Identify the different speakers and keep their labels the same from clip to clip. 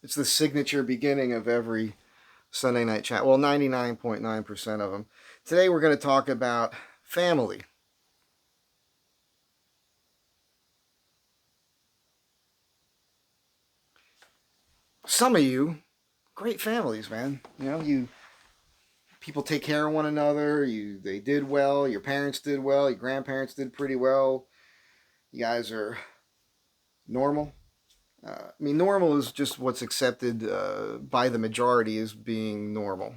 Speaker 1: It's the signature beginning of every Sunday night chat. Well, 99.9% of them. Today we're going to talk about family. Some of you, great families, man. People take care of one another. They did well. Your parents did well. Your grandparents did pretty well. You guys are normal. Normal is just what's accepted by the majority as being normal.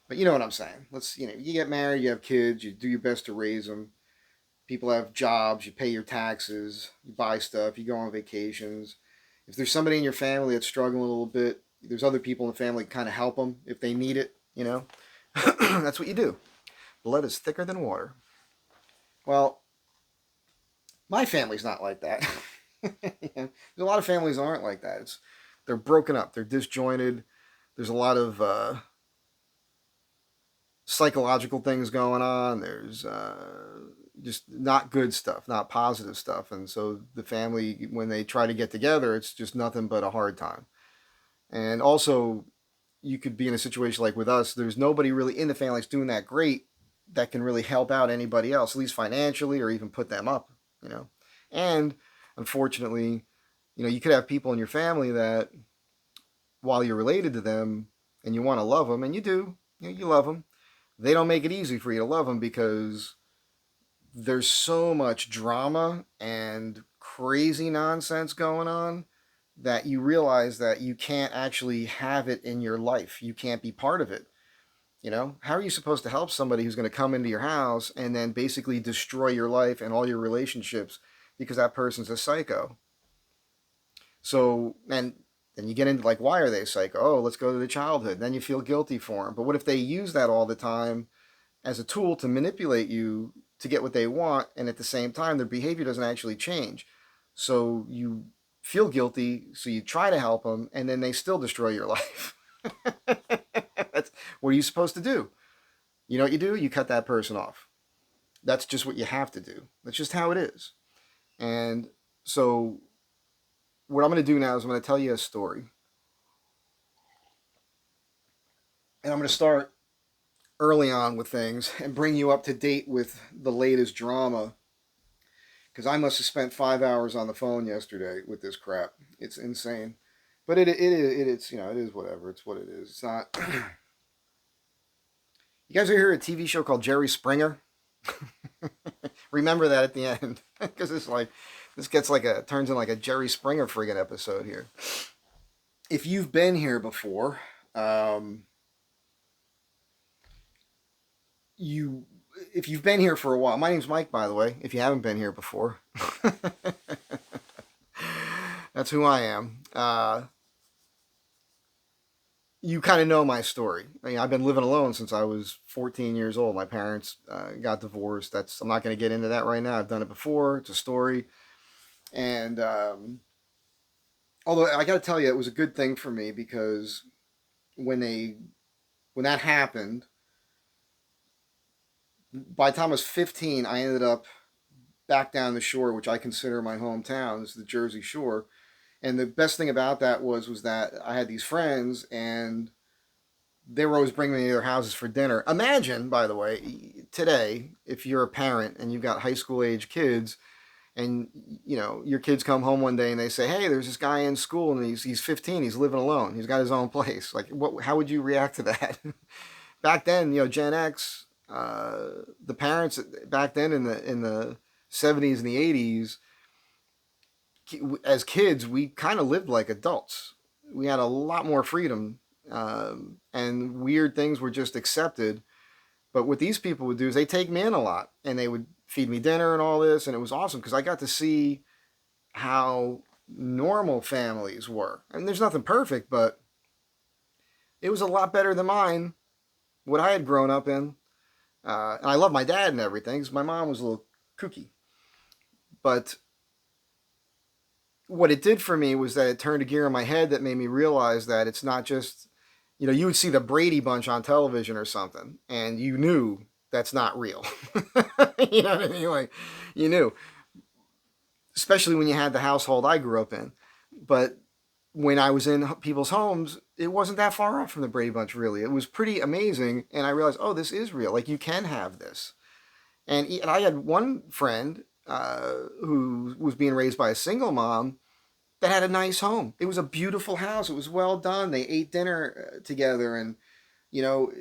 Speaker 1: But you know what I'm saying. You get married, you have kids, you do your best to raise them. People have jobs, you pay your taxes, you buy stuff, you go on vacations. If there's somebody in your family that's struggling a little bit, there's other people in the family that kind of help them if they need it, That's what you do. Blood is thicker than water. Well, my family's not like that. There's a lot of families aren't like that. They're broken up. They're disjointed. There's a lot of psychological things going on. There's just not good stuff, not positive stuff. And so the family, when they try to get together, it's just nothing but a hard time. And also, you could be in a situation like with us, there's nobody really in the family that's doing that great that can really help out anybody else, at least financially, or even put them up, And unfortunately, you could have people in your family that, while you're related to them and you want to love them, and you do, you love them, they don't make it easy for you to love them because there's so much drama and crazy nonsense going on that you realize that you can't actually have it in your life. You can't be part of it. How are you supposed to help somebody who's going to come into your house and then basically destroy your life and all your relationships because that person's a psycho? So, and then you get into like, why are they psycho? Oh, let's go to the childhood. Then you feel guilty for them. But what if they use that all the time as a tool to manipulate you to get what they want, and at the same time, their behavior doesn't actually change? So you feel guilty, so you try to help them, and then they still destroy your life. What are you supposed to do? You know what you do? You cut that person off. That's just what you have to do. That's just how it is. And so what I'm going to do now is I'm going to tell you a story. And I'm going to start early on with things and bring you up to date with the latest drama. Because I must have spent 5 hours on the phone yesterday with this crap. It's insane. But it's it is whatever. It's what it is. It's not. You guys ever hear a TV show called Jerry Springer? Remember that at the end, because this turns in like a Jerry Springer friggin' episode here. If you've been here before, if you've been here for a while, my name's Mike, by the way. If you haven't been here before, that's who I am. You kind of know my story. I've been living alone since I was 14 years old. My parents got divorced. I'm not going to get into that right now. I've done it before. It's a story. And although I got to tell you, it was a good thing for me because when that happened, by the time I was 15, I ended up back down the shore, which I consider my hometown. This is the Jersey Shore. And the best thing about that was that I had these friends, and they were always bringing me to their houses for dinner. Imagine, by the way, today, if you're a parent and you've got high school age kids, and your kids come home one day and they say, "Hey, there's this guy in school, and he's 15, he's living alone, he's got his own place." Like, how would you react to that? Back then, Gen X, the parents back then in the 70s and the 80s. As kids, we kind of lived like adults. We had a lot more freedom, and weird things were just accepted. But what these people would do is they take me in a lot, and they would feed me dinner and all this, and it was awesome because I got to see how normal families were. And there's nothing perfect, but it was a lot better than mine, what I had grown up in. And I love my dad and everything, because my mom was a little kooky. But what it did for me was that it turned a gear in my head that made me realize that it's not just, you would see the Brady Bunch on television or something, and you knew that's not real. You know what I mean? Like, you knew. Especially when you had the household I grew up in. But when I was in people's homes, it wasn't that far off from the Brady Bunch, really. It was pretty amazing. And I realized, oh, this is real. Like, you can have this. And I had one friend who was being raised by a single mom that had a nice home. It was a beautiful house. It was well done. They ate dinner together. And, you know,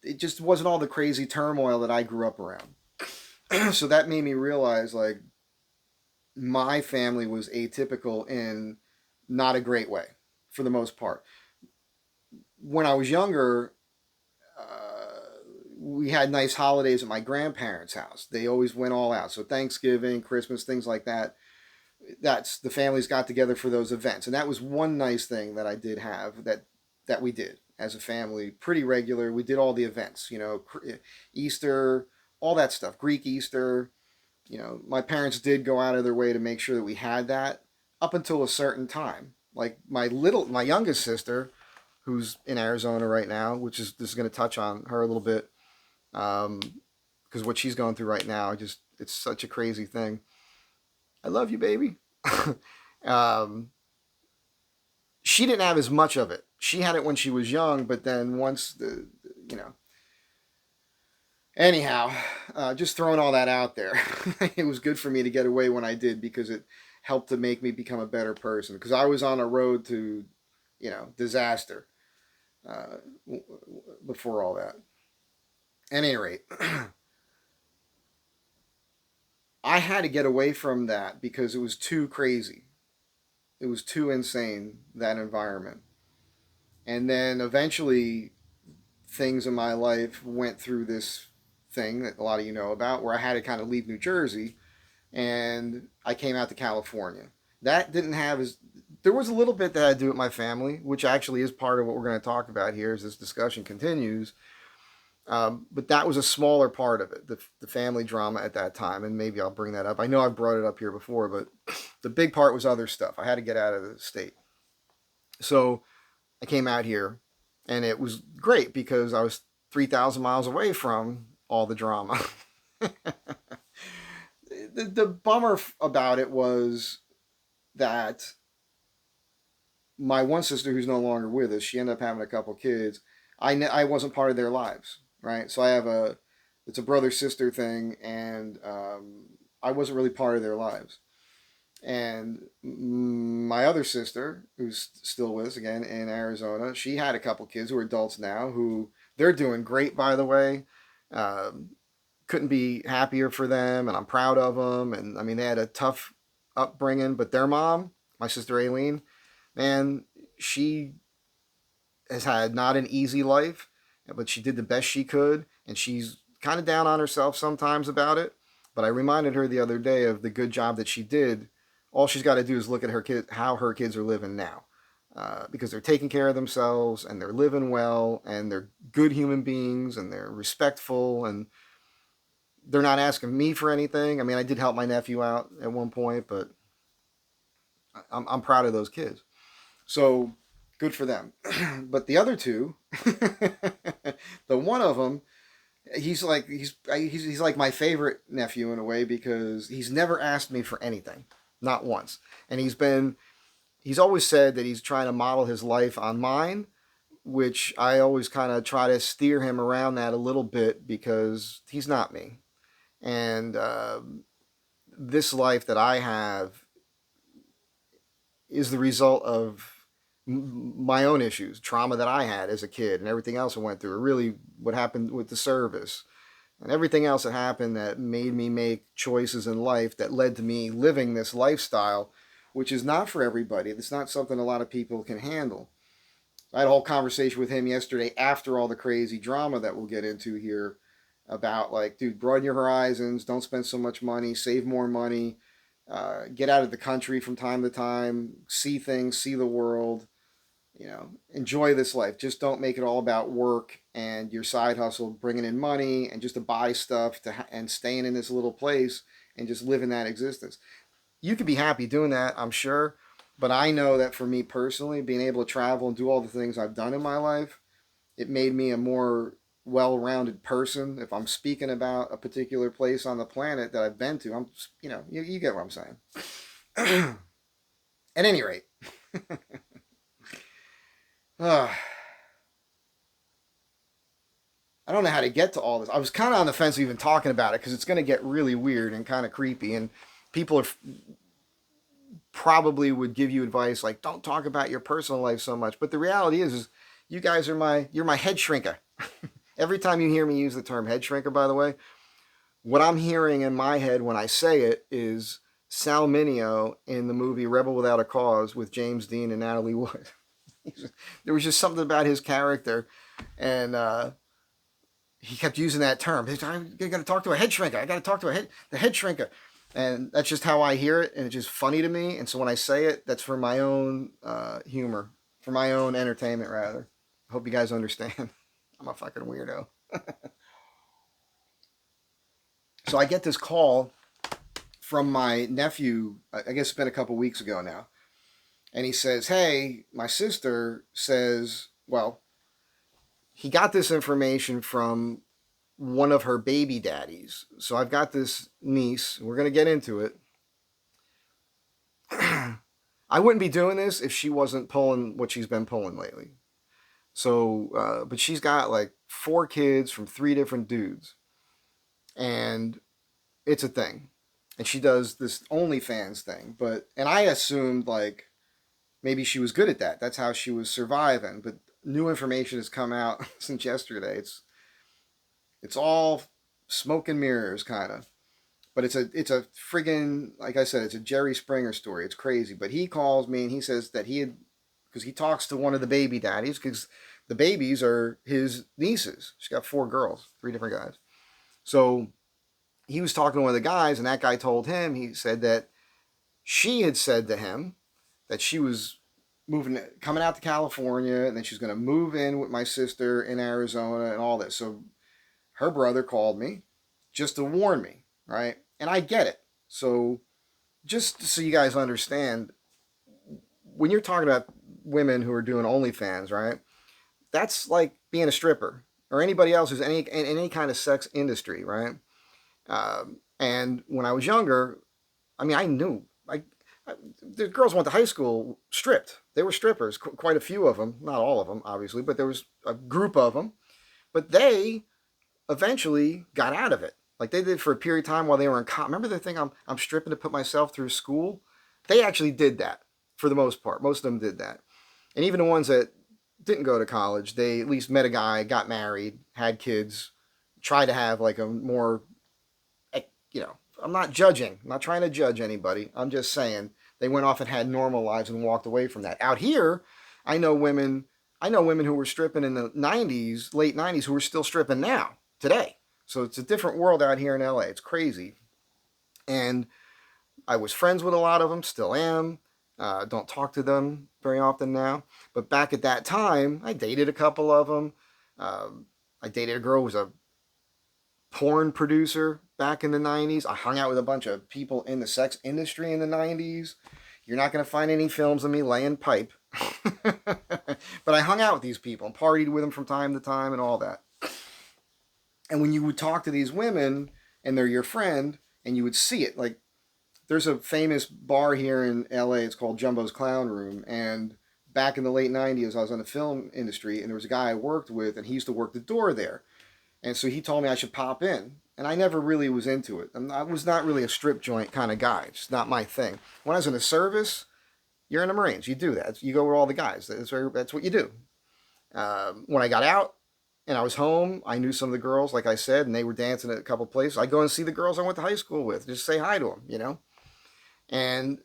Speaker 1: it just wasn't all the crazy turmoil that I grew up around. So that made me realize, like, my family was atypical in not a great way for the most part. When I was younger, we had nice holidays at my grandparents' house. They always went all out. So Thanksgiving, Christmas, things like that. That's the families got together for those events, and that was one nice thing that I did have that we did as a family, pretty regular. We did all the events, you know, Easter, all that stuff, Greek Easter. You know, my parents did go out of their way to make sure that we had that up until a certain time. Like my youngest sister, who's in Arizona right now, which is this is going to touch on her a little bit, because what she's going through right now, just it's such a crazy thing. I love you, baby. um, she didn't have as much of it. She had it when she was young, but then once you know, anyhow, just throwing all that out there. It was good for me to get away when I did because it helped to make me become a better person. Because I was on a road to, you know, disaster uh, before all that. At any rate, I had to get away from that because it was too crazy. It was too insane, that environment. And then eventually, things in my life went through this thing that a lot of you know about where I had to kind of leave New Jersey and I came out to California. That didn't have as there was a little bit that I do with my family, which actually is part of what we're going to talk about here as this discussion continues. But that was a smaller part of it, the family drama at that time, and maybe I'll bring that up. I know I've brought it up here before, but the big part was other stuff. I had to get out of the state. So I came out here, and it was great because I was 3,000 miles away from all the drama. The bummer about it was that my one sister, who's no longer with us, she ended up having a couple kids. I wasn't part of their lives, right? So I have it's a brother sister thing, and I wasn't really part of their lives. And my other sister, who's still with us again in Arizona, she had a couple kids who are adults now, who they're doing great, by the way. Um, couldn't be happier for them, and I'm proud of them. And I mean, they had a tough upbringing, but their mom, my sister Ailen, man, she has had not an easy life, but she did the best she could, and she's kind of down on herself sometimes about it. But I reminded her the other day of the good job that she did. All she's got to do is look at her kid, how her kids are living now, because they're taking care of themselves and they're living well and they're good human beings and they're respectful and they're not asking me for anything. I mean, I did help my nephew out at one point, but I'm proud of those kids. So good for them. But the other two, the one of them, he's like my favorite nephew in a way because he's never asked me for anything, not once. And he's always said that he's trying to model his life on mine, which I always kind of try to steer him around that a little bit because he's not me. And this life that I have is the result of my own issues, trauma that I had as a kid, and everything else I went through. Really, what happened with the service, and everything else that happened that made me make choices in life that led to me living this lifestyle, which is not for everybody. It's not something a lot of people can handle. I had a whole conversation with him yesterday after all the crazy drama that we'll get into here about, like, dude, broaden your horizons, don't spend so much money, save more money, get out of the country from time to time, see things, see the world, you know, enjoy this life. Just don't make it all about work and your side hustle, bringing in money and just to buy stuff and staying in this little place and just living that existence. You could be happy doing that, I'm sure, but I know that for me personally, being able to travel and do all the things I've done in my life, it made me a more well-rounded person. If I'm speaking about a particular place on the planet that I've been to, you get what I'm saying. At any rate, I don't know how to get to all this. I was kind of on the fence even talking about it because it's going to get really weird and kind of creepy, and people are probably would give you advice like, don't talk about your personal life so much. But the reality is you guys are you're my head shrinker. Every time you hear me use the term head shrinker, by the way, what I'm hearing in my head when I say it is Sal Mineo in the movie Rebel Without a Cause with James Dean and Natalie Wood. There was just something about his character, and he kept using that term. I got to talk to a head shrinker. I got to talk to the head shrinker. And that's just how I hear it, and it's just funny to me. And so when I say it, that's for my own humor, for my own entertainment, rather. I hope you guys understand. I'm a fucking weirdo. So I get this call from my nephew, I guess it's been a couple weeks ago now. And he says, hey, my sister says, well, he got this information from one of her baby daddies. So I've got this niece. We're going to get into it. I wouldn't be doing this if she wasn't pulling what she's been pulling lately. So, but she's got like 4 kids from 3 different dudes. And it's a thing. And she does this OnlyFans thing. And I assumed like maybe she was good at that. That's how she was surviving. But new information has come out since yesterday. It's all smoke and mirrors, kind of. But it's a friggin', like I said, it's a Jerry Springer story. It's crazy. But he calls me and he says that because he talks to one of the baby daddies, because the babies are his nieces. She's got 4 girls, 3 different guys. So he was talking to one of the guys, and that guy told him, he said that she had said to him that she was coming out to California, and then she's going to move in with my sister in Arizona and all this. So her brother called me just to warn me, right? And I get it. So just so you guys understand, when you're talking about women who are doing OnlyFans, right? That's like being a stripper or anybody else who's in any kind of sex industry, right? And when I was younger, I mean, I knew. The girls went to high school stripped. They were strippers, quite a few of them. Not all of them, obviously, but there was a group of them. But they eventually got out of it. Like they did for a period of time while they were in college. Remember the thing, I'm stripping to put myself through school? They actually did that for the most part. Most of them did that. And even the ones that didn't go to college, they at least met a guy, got married, had kids, tried to have like a more, I'm not judging. I'm not trying to judge anybody. I'm just saying they went off and had normal lives and walked away from that. Out here, I know women who were stripping in the 90s, late 90s, who are still stripping now, today. So it's a different world out here in LA. It's crazy. And I was friends with a lot of them, still am. Don't talk to them very often now. But back at that time, I dated a couple of them. I dated a girl who was a porn producer back in the 90s. I hung out with a bunch of people in the sex industry in the 90s. You're not going to find any films of me laying pipe. But I hung out with these people and partied with them from time to time and all that. And when you would talk to these women and they're your friend and you would see it, like there's a famous bar here in LA. It's called Jumbo's Clown Room. And back in the late 90s, I was in the film industry and there was a guy I worked with and he used to work the door there. And so he told me I should pop in. And I never really was into it. I was not really a strip joint kind of guy. It's not my thing. When I was in the service, you're in the Marines. You do that. You go with all the guys. That's what you do. When I got out and I was home, I knew some of the girls, like I said, and they were dancing at a couple places. I go and see the girls I went to high school with. Just say hi to them, And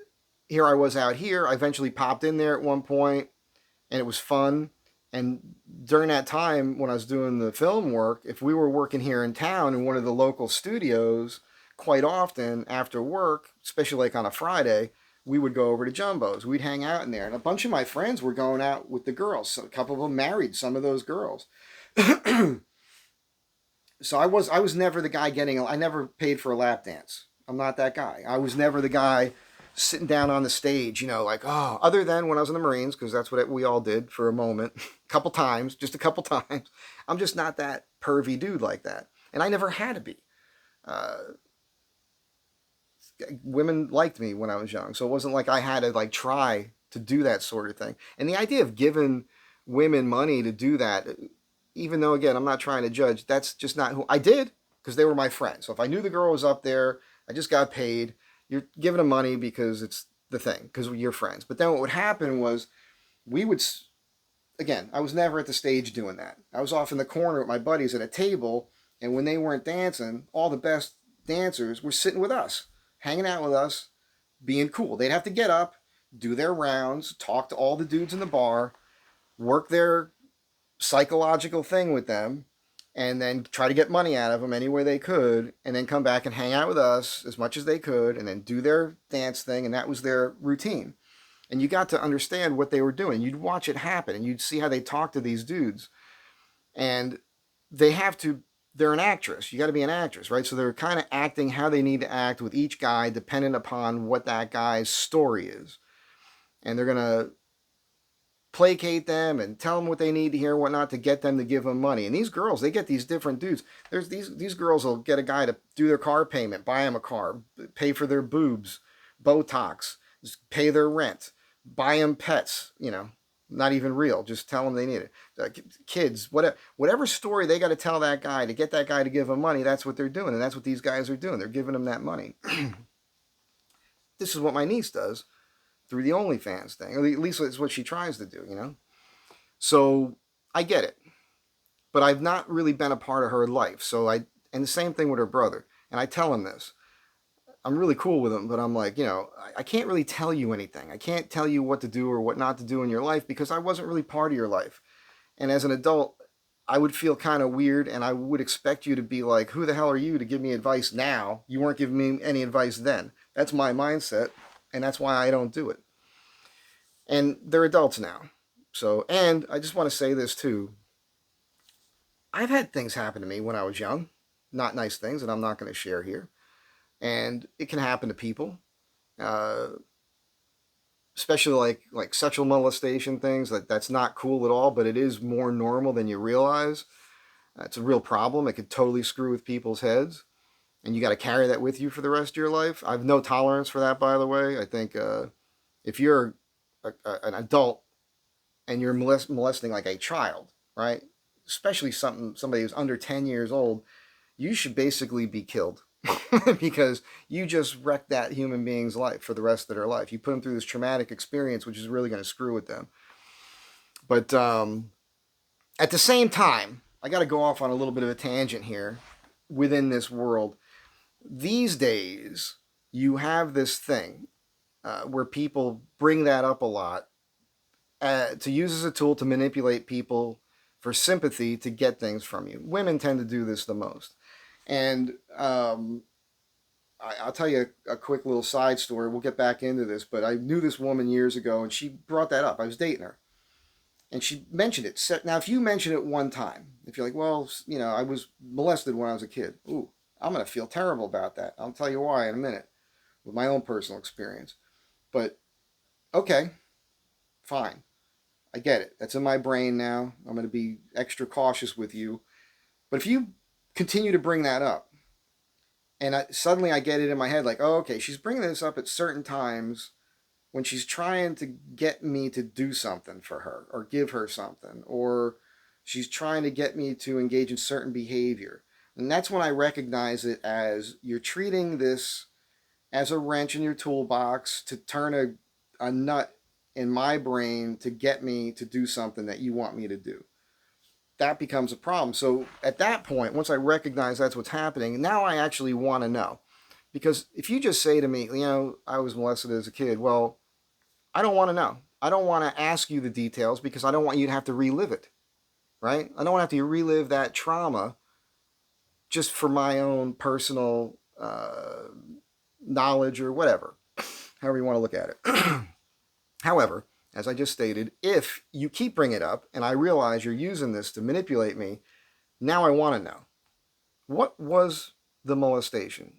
Speaker 1: here I was out here. I eventually popped in there at one point, and it was fun. And during that time, when I was doing the film work, if we were working here in town in one of the local studios, quite often after work, especially like on a Friday, we would go over to Jumbo's. We'd hang out in there. And a bunch of my friends were going out with the girls. So a couple of them married some of those girls. So I was never the guy I never paid for a lap dance. I'm not that guy. I was never the guy sitting down on the stage, other than when I was in the Marines, because that's what we all did for a moment, just a couple times. I'm just not that pervy dude like that. And I never had to be. Women liked me when I was young, so it wasn't like I had to try to do that sort of thing. And the idea of giving women money to do that, even though, again, I'm not trying to judge. That's just not who I did, because they were my friends. So if I knew the girl was up there, I just got paid. You're giving them money because it's the thing, because you're friends. But then what would happen was we would, again, I was never at the stage doing that. I was off in the corner with my buddies at a table, and when they weren't dancing, all the best dancers were sitting with us, hanging out with us, being cool. They'd have to get up, do their rounds, talk to all the dudes in the bar, work their psychological thing with them, and then try to get money out of them any way they could, and then come back and hang out with us as much as they could, and then do their dance thing, and that was their routine. And you got to understand what they were doing. You'd watch it happen, and you'd see how they talk to these dudes. And they have to, they're an actress. You got to be an actress, right? So they're kind of acting how they need to act with each guy, dependent upon what that guy's story is. And they're going to placate them and tell them what they need to hear and whatnot to get them to give them money. And these girls, they get these different dudes. There's these girls will get a guy to do their car payment, buy them a car, pay for their boobs, Botox, just pay their rent, buy them pets, not even real, just tell them they need it. Kids, whatever story they got to tell that guy to get that guy to give them money, that's what they're doing. And that's what these guys are doing. They're giving them that money. This is what my niece does through the OnlyFans thing. Or at least it's what she tries to do, So I get it. But I've not really been a part of her life. And the same thing with her brother. And I tell him this. I'm really cool with him, but I'm like, I can't really tell you anything. I can't tell you what to do or what not to do in your life because I wasn't really part of your life. And as an adult, I would feel kind of weird, and I would expect you to be like, who the hell are you to give me advice now? You weren't giving me any advice then. That's my mindset, and that's why I don't do it. And they're adults now. So, and I just want to say this too. I've had things happen to me when I was young. Not nice things that I'm not going to share here. And it can happen to people, especially like sexual molestation things. That's not cool at all, but it is more normal than you realize. It's a real problem. It could totally screw with people's heads, and you got to carry that with you for the rest of your life. I have no tolerance for that, by the way. I think if you're an adult and you're molesting like a child, right? Especially somebody who's under 10 years old, you should basically be killed. Because you just wrecked that human being's life for the rest of their life. You put them through this traumatic experience, which is really going to screw with them. But at the same time, I got to go off on a little bit of a tangent here within this world. These days, you have this thing where people bring that up a lot to use as a tool to manipulate people for sympathy to get things from you. Women tend to do this the most. And I'll tell you a quick little side story. We'll get back into this, but I knew this woman years ago, and she brought that up. I was dating her, and she mentioned it. Now, if you mention it one time, if you're like, well, I was molested when I was a kid. Ooh, I'm going to feel terrible about that. I'll tell you why in a minute with my own personal experience. But, okay, fine. I get it. That's in my brain now. I'm going to be extra cautious with you. But if you continue to bring that up, and suddenly I get it in my head like, oh, okay, she's bringing this up at certain times when she's trying to get me to do something for her or give her something, or she's trying to get me to engage in certain behavior. And that's when I recognize it as you're treating this as a wrench in your toolbox to turn a nut in my brain to get me to do something that you want me to do. That becomes a problem. So at that point, once I recognize that's what's happening, now I actually want to know. Because if you just say to me, I was molested as a kid, well, I don't want to know. I don't want to ask you the details because I don't want you to have to relive it, right? I don't want to have to relive that trauma just for my own personal knowledge or whatever, however you want to look at it. However, as I just stated, if you keep bringing it up and I realize you're using this to manipulate me, now I want to know. What was the molestation?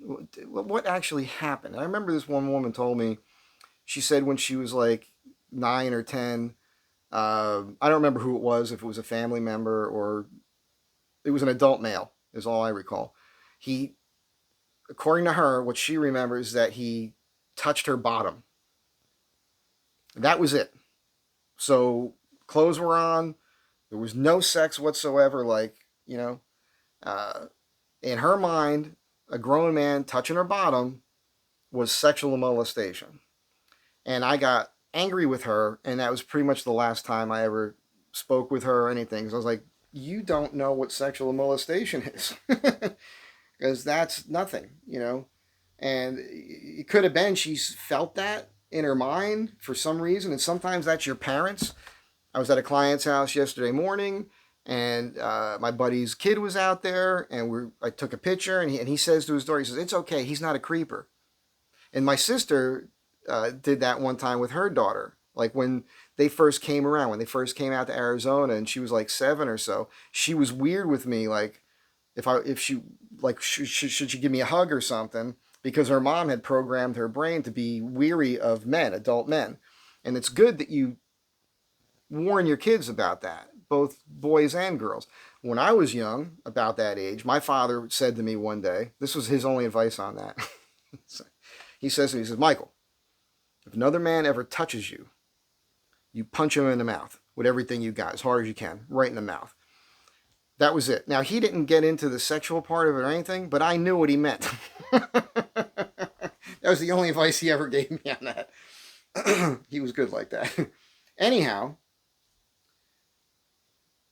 Speaker 1: What actually happened? And I remember this one woman told me, she said when she was like 9 or 10, I don't remember who it was, if it was a family member or it was an adult male, is all I recall. He, according to her, what she remembers is that he touched her bottom. That was it. So Clothes were on. There was no sex whatsoever. Like, you know, uh, in her mind, a grown man touching her bottom was sexual molestation. And I got angry with her, and that was pretty much the last time I ever spoke with her or anything. So I was like, you don't know what sexual molestation is. Because that's nothing, you know? And it could have been she's felt that in her mind for some reason, and sometimes that's your parents. I was at a client's house yesterday morning, and my buddy's kid was out there, and I took a picture, and he says to his daughter, he says, "It's okay, he's not a creeper." And my sister did that one time with her daughter. Like when they first came around, when they first came out to Arizona, and she was like 7 or so, she was weird with me. Like if she like should she give me a hug or something, because her mom had programmed her brain to be weary of men, adult men. And it's good that you warn your kids about that, both boys and girls. When I was young, about that age, my father said to me one day, this was his only advice on that. He says to me, he says, "Michael, if another man ever touches you, you punch him in the mouth with everything you got, as hard as you can, right in the mouth." That was it. Now, he didn't get into the sexual part of it or anything, but I knew what he meant. That was the only advice he ever gave me on that. He was good like that. Anyhow,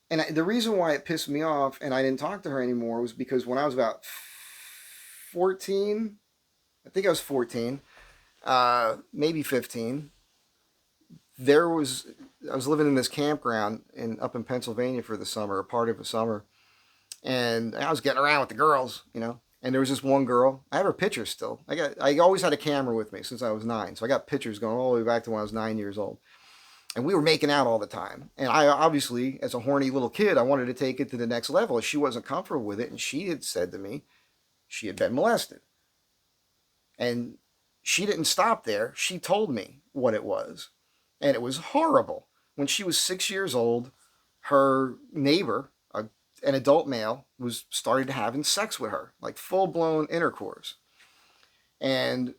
Speaker 1: and the reason why it pissed me off and I didn't talk to her anymore was because when I was about 14, I think I was 14, maybe 15, I was living in this campground up in Pennsylvania for the summer, a part of the summer, and I was getting around with the girls, you know. And there was this one girl. I have her pictures still. I always had a camera with me since I was 9, so I got pictures going all the way back to when I was 9 years old. And we were making out all the time. And I obviously, as a horny little kid, I wanted to take it to the next level. She wasn't comfortable with it, and she had said to me she had been molested. And she didn't stop there. She told me what it was. And it was horrible. When she was 6 years old, her neighbor, an adult male, was started having sex with her, like full-blown intercourse. And,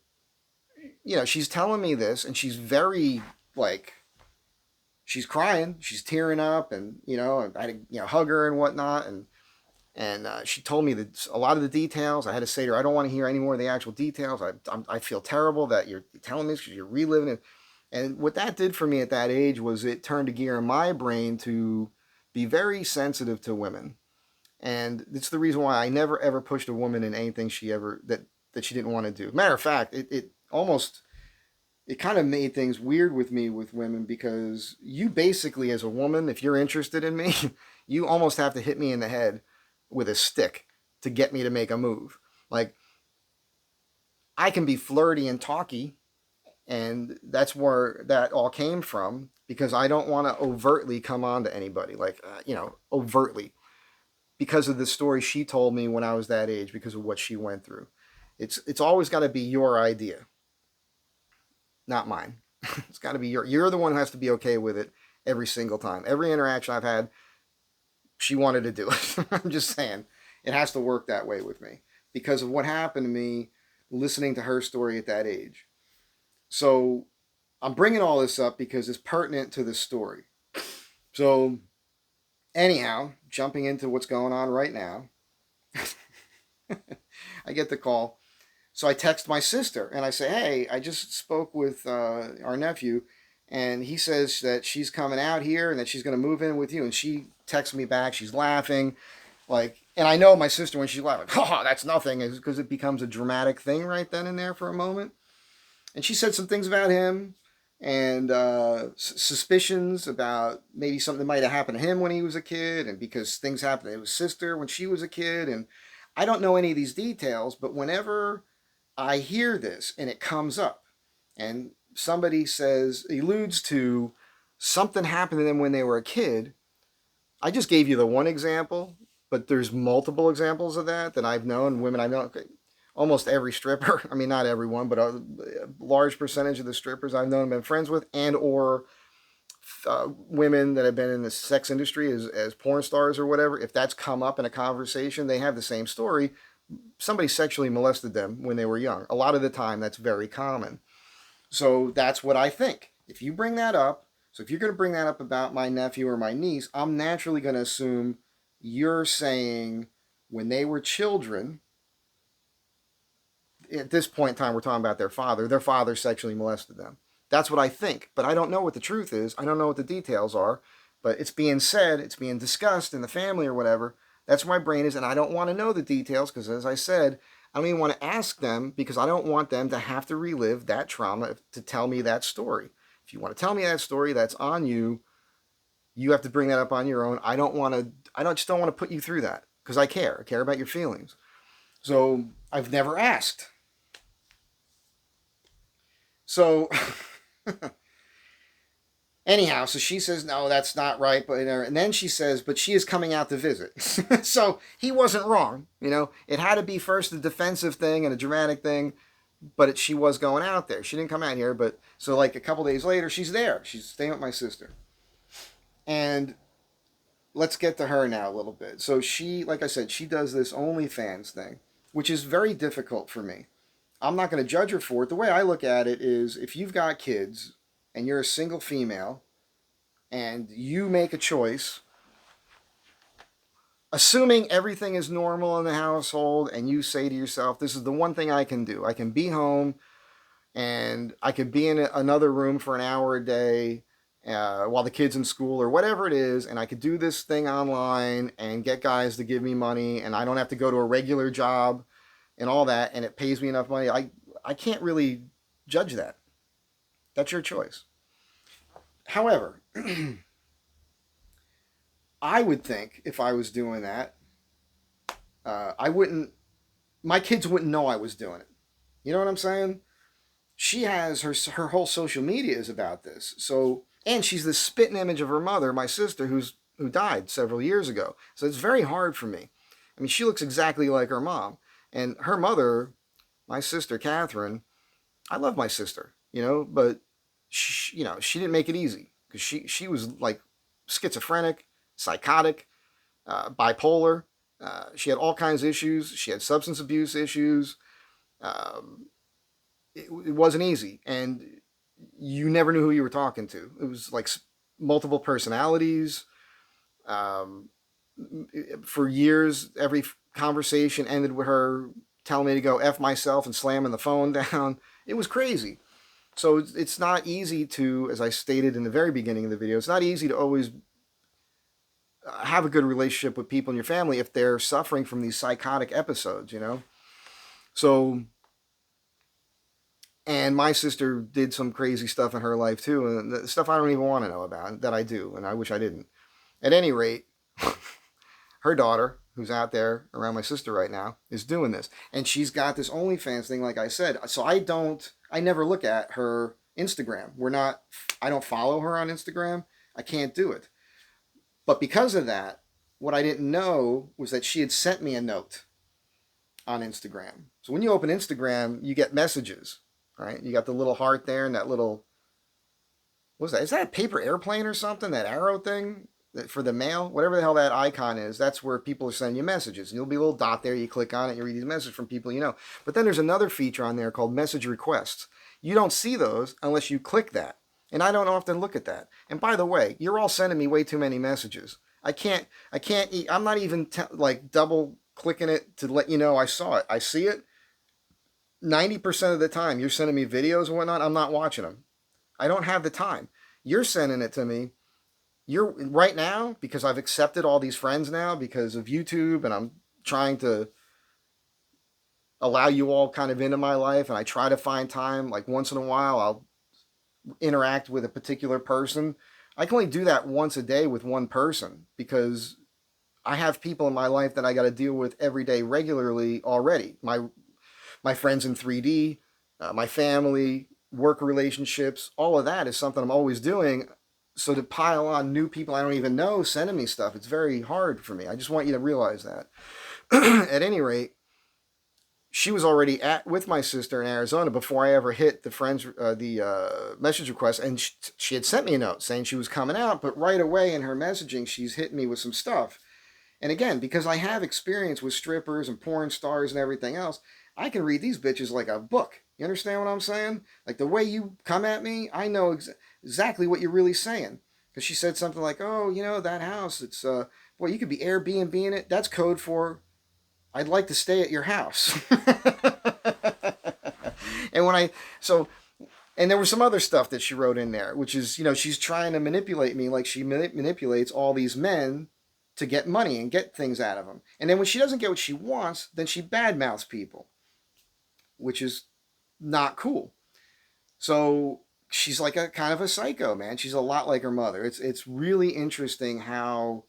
Speaker 1: you know, she's telling me this, and she's very, like, she's crying, she's tearing up, and, you know, I had to, hug her and whatnot, and she told me that a lot of the details. I had to say to her, I don't want to hear any more of the actual details. I feel terrible that you're telling me this because you're reliving it. And what that did for me at that age was it turned a gear in my brain to be very sensitive to women. And it's the reason why I never ever pushed a woman in anything that she didn't want to do. Matter of fact, it kind of made things weird with me with women, because you basically, as a woman, if you're interested in me, you almost have to hit me in the head with a stick to get me to make a move. Like, I can be flirty and talky, and that's where that all came from, because I don't want to overtly come on to anybody, like, overtly, because of the story she told me when I was that age, because of what she went through. It's always got to be your idea, not mine. It's got to be you're the one who has to be okay with it every single time. Every interaction I've had, she wanted to do it. I'm just saying, it has to work that way with me because of what happened to me listening to her story at that age. So I'm bringing all this up because it's pertinent to the story. So anyhow, jumping into what's going on right now, I get the call. So I text my sister and I say, "Hey, I just spoke with our nephew, and he says that she's coming out here and that she's going to move in with you." And she texts me back. She's laughing. And I know my sister, when she's laughing, "Oh, that's nothing," is because it becomes a dramatic thing right then and there for a moment. And she said some things about him and suspicions about maybe something that might have happened to him when he was a kid, and because things happened to his sister when she was a kid. And I don't know any of these details, but whenever I hear this and it comes up and somebody alludes to something happened to them when they were a kid, I just gave you the one example, but there's multiple examples of that I've known, women I know. Almost every stripper, I mean, not everyone, but a large percentage of the strippers I've known and been friends with, and or women that have been in the sex industry as porn stars or whatever, if that's come up in a conversation, they have the same story. Somebody sexually molested them when they were young. A lot of the time, that's very common. So that's what I think. If you bring that up, So if you're going to bring that up about my nephew or my niece, I'm naturally going to assume you're saying when they were children, at this point in time, we're talking about their father sexually molested them. That's what I think, but I don't know what the truth is. I don't know what the details are, but it's being said, it's being discussed in the family or whatever. That's where my brain is, and I don't want to know the details because, as I said, I don't even want to ask them because I don't want them to have to relive that trauma to tell me that story. If you want to tell me that story, that's on you. You have to bring that up on your own. I don't want to. Just don't want to put you through that because I care. I care about your feelings. So I've never asked. So anyhow, so she says, no, that's not right. But and then she says, but she is coming out to visit. So he wasn't wrong. It had to be first a defensive thing and a dramatic thing, but she was going out there. She didn't come out here. But so like a couple days later, she's there. She's staying with my sister. And let's get to her now a little bit. So she, like I said, she does this OnlyFans thing, which is very difficult for me. I'm not going to judge her for it. The way I look at it is if you've got kids and you're a single female and you make a choice, assuming everything is normal in the household, and you say to yourself, this is the one thing I can do. I can be home and I could be in another room for an hour a day while the kid's in school or whatever it is, and I could do this thing online and get guys to give me money, and I don't have to go to a regular job and all that, and it pays me enough money. I can't really judge that. That's your choice. However, I would think if I was doing that, my kids wouldn't know I was doing it. You know what I'm saying? She has her whole social media is about this. So, and she's the spitting image of her mother, my sister, who died several years ago. So it's very hard for me. I mean, she looks exactly like her mom. And her mother, my sister Catherine, I love my sister, but she didn't make it easy because she was like schizophrenic, psychotic, bipolar. She had all kinds of issues. She had substance abuse issues. It wasn't easy, and you never knew who you were talking to. It was like multiple personalities. For years, every conversation ended with her telling me to go F myself and slamming the phone down. It was crazy. So it's not easy to, as I stated in the very beginning of the video, it's not easy to always have a good relationship with people in your family if they're suffering from these psychotic episodes, So, and my sister did some crazy stuff in her life too, and the stuff I don't even want to know about, that I do, and I wish I didn't. At any rate, her daughter, who's out there around my sister right now, is doing this. And she's got this OnlyFans thing, like I said. So I never look at her Instagram. I don't follow her on Instagram. I can't do it. But because of that, what I didn't know was that she had sent me a note on Instagram. So when you open Instagram, you get messages, right? You got the little heart there and that little, what's that? Is that a paper airplane or something? That arrow thing? For the mail, whatever the hell that icon is, that's where people are sending you messages. And you'll be a little dot there, you click on it, you read these messages from people you know. But then there's another feature on there called message requests. You don't see those unless you click that. And I don't often look at that. And by the way, you're all sending me way too many messages. I'm not even like double clicking it to let you know I saw it. I see it. 90% of the time you're sending me videos and whatnot, I'm not watching them. I don't have the time. You're sending it to me. You're right now, because I've accepted all these friends now because of YouTube, and I'm trying to allow you all kind of into my life, and I try to find time, like once in a while I'll interact with a particular person. I can only do that once a day with one person because I have people in my life that I got to deal with every day regularly already. My friends in 3D, my family, work relationships, all of that is something I'm always doing. So to pile on new people I don't even know sending me stuff, it's very hard for me. I just want you to realize that. At any rate, she was already with my sister in Arizona before I ever hit the message request, and she had sent me a note saying she was coming out, but right away in her messaging, she's hitting me with some stuff. And again, because I have experience with strippers and porn stars and everything else, I can read these bitches like a book. You understand what I'm saying? Like the way you come at me, I know exactly what you're really saying. Because she said something like, "Oh, that house. It's boy, you could be Airbnb in it. That's code for I'd like to stay at your house." and when I so and there was some other stuff that she wrote in there, which is, she's trying to manipulate me like she manipulates all these men to get money and get things out of them. And then when she doesn't get what she wants, then she badmouths people, which is not cool. So she's like a kind of a psycho, man. She's a lot like her mother. It's really interesting how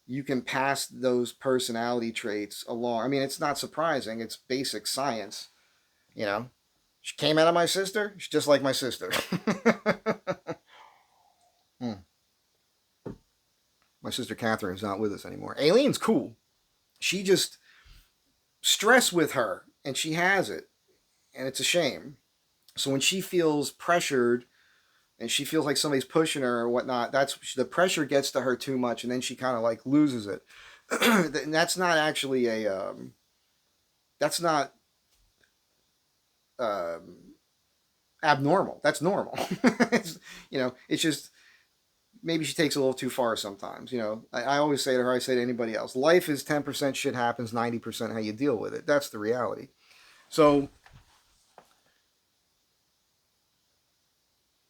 Speaker 1: you can pass those personality traits along. I mean, it's not surprising. It's basic science, you know. She came out of my sister. She's just like my sister. hmm. My sister Catherine's not with us anymore. Aileen's cool. She just stress with her, and she has it, and it's a shame. So when she feels pressured and she feels like somebody's pushing her or whatnot, that's the pressure gets to her too much, and then she kind of like loses it. And that's not actually that's not um, abnormal. That's normal. It's just maybe she takes it a little too far sometimes. I always say to her, I say to anybody else, life is 10% shit happens, 90% how you deal with it. That's the reality. So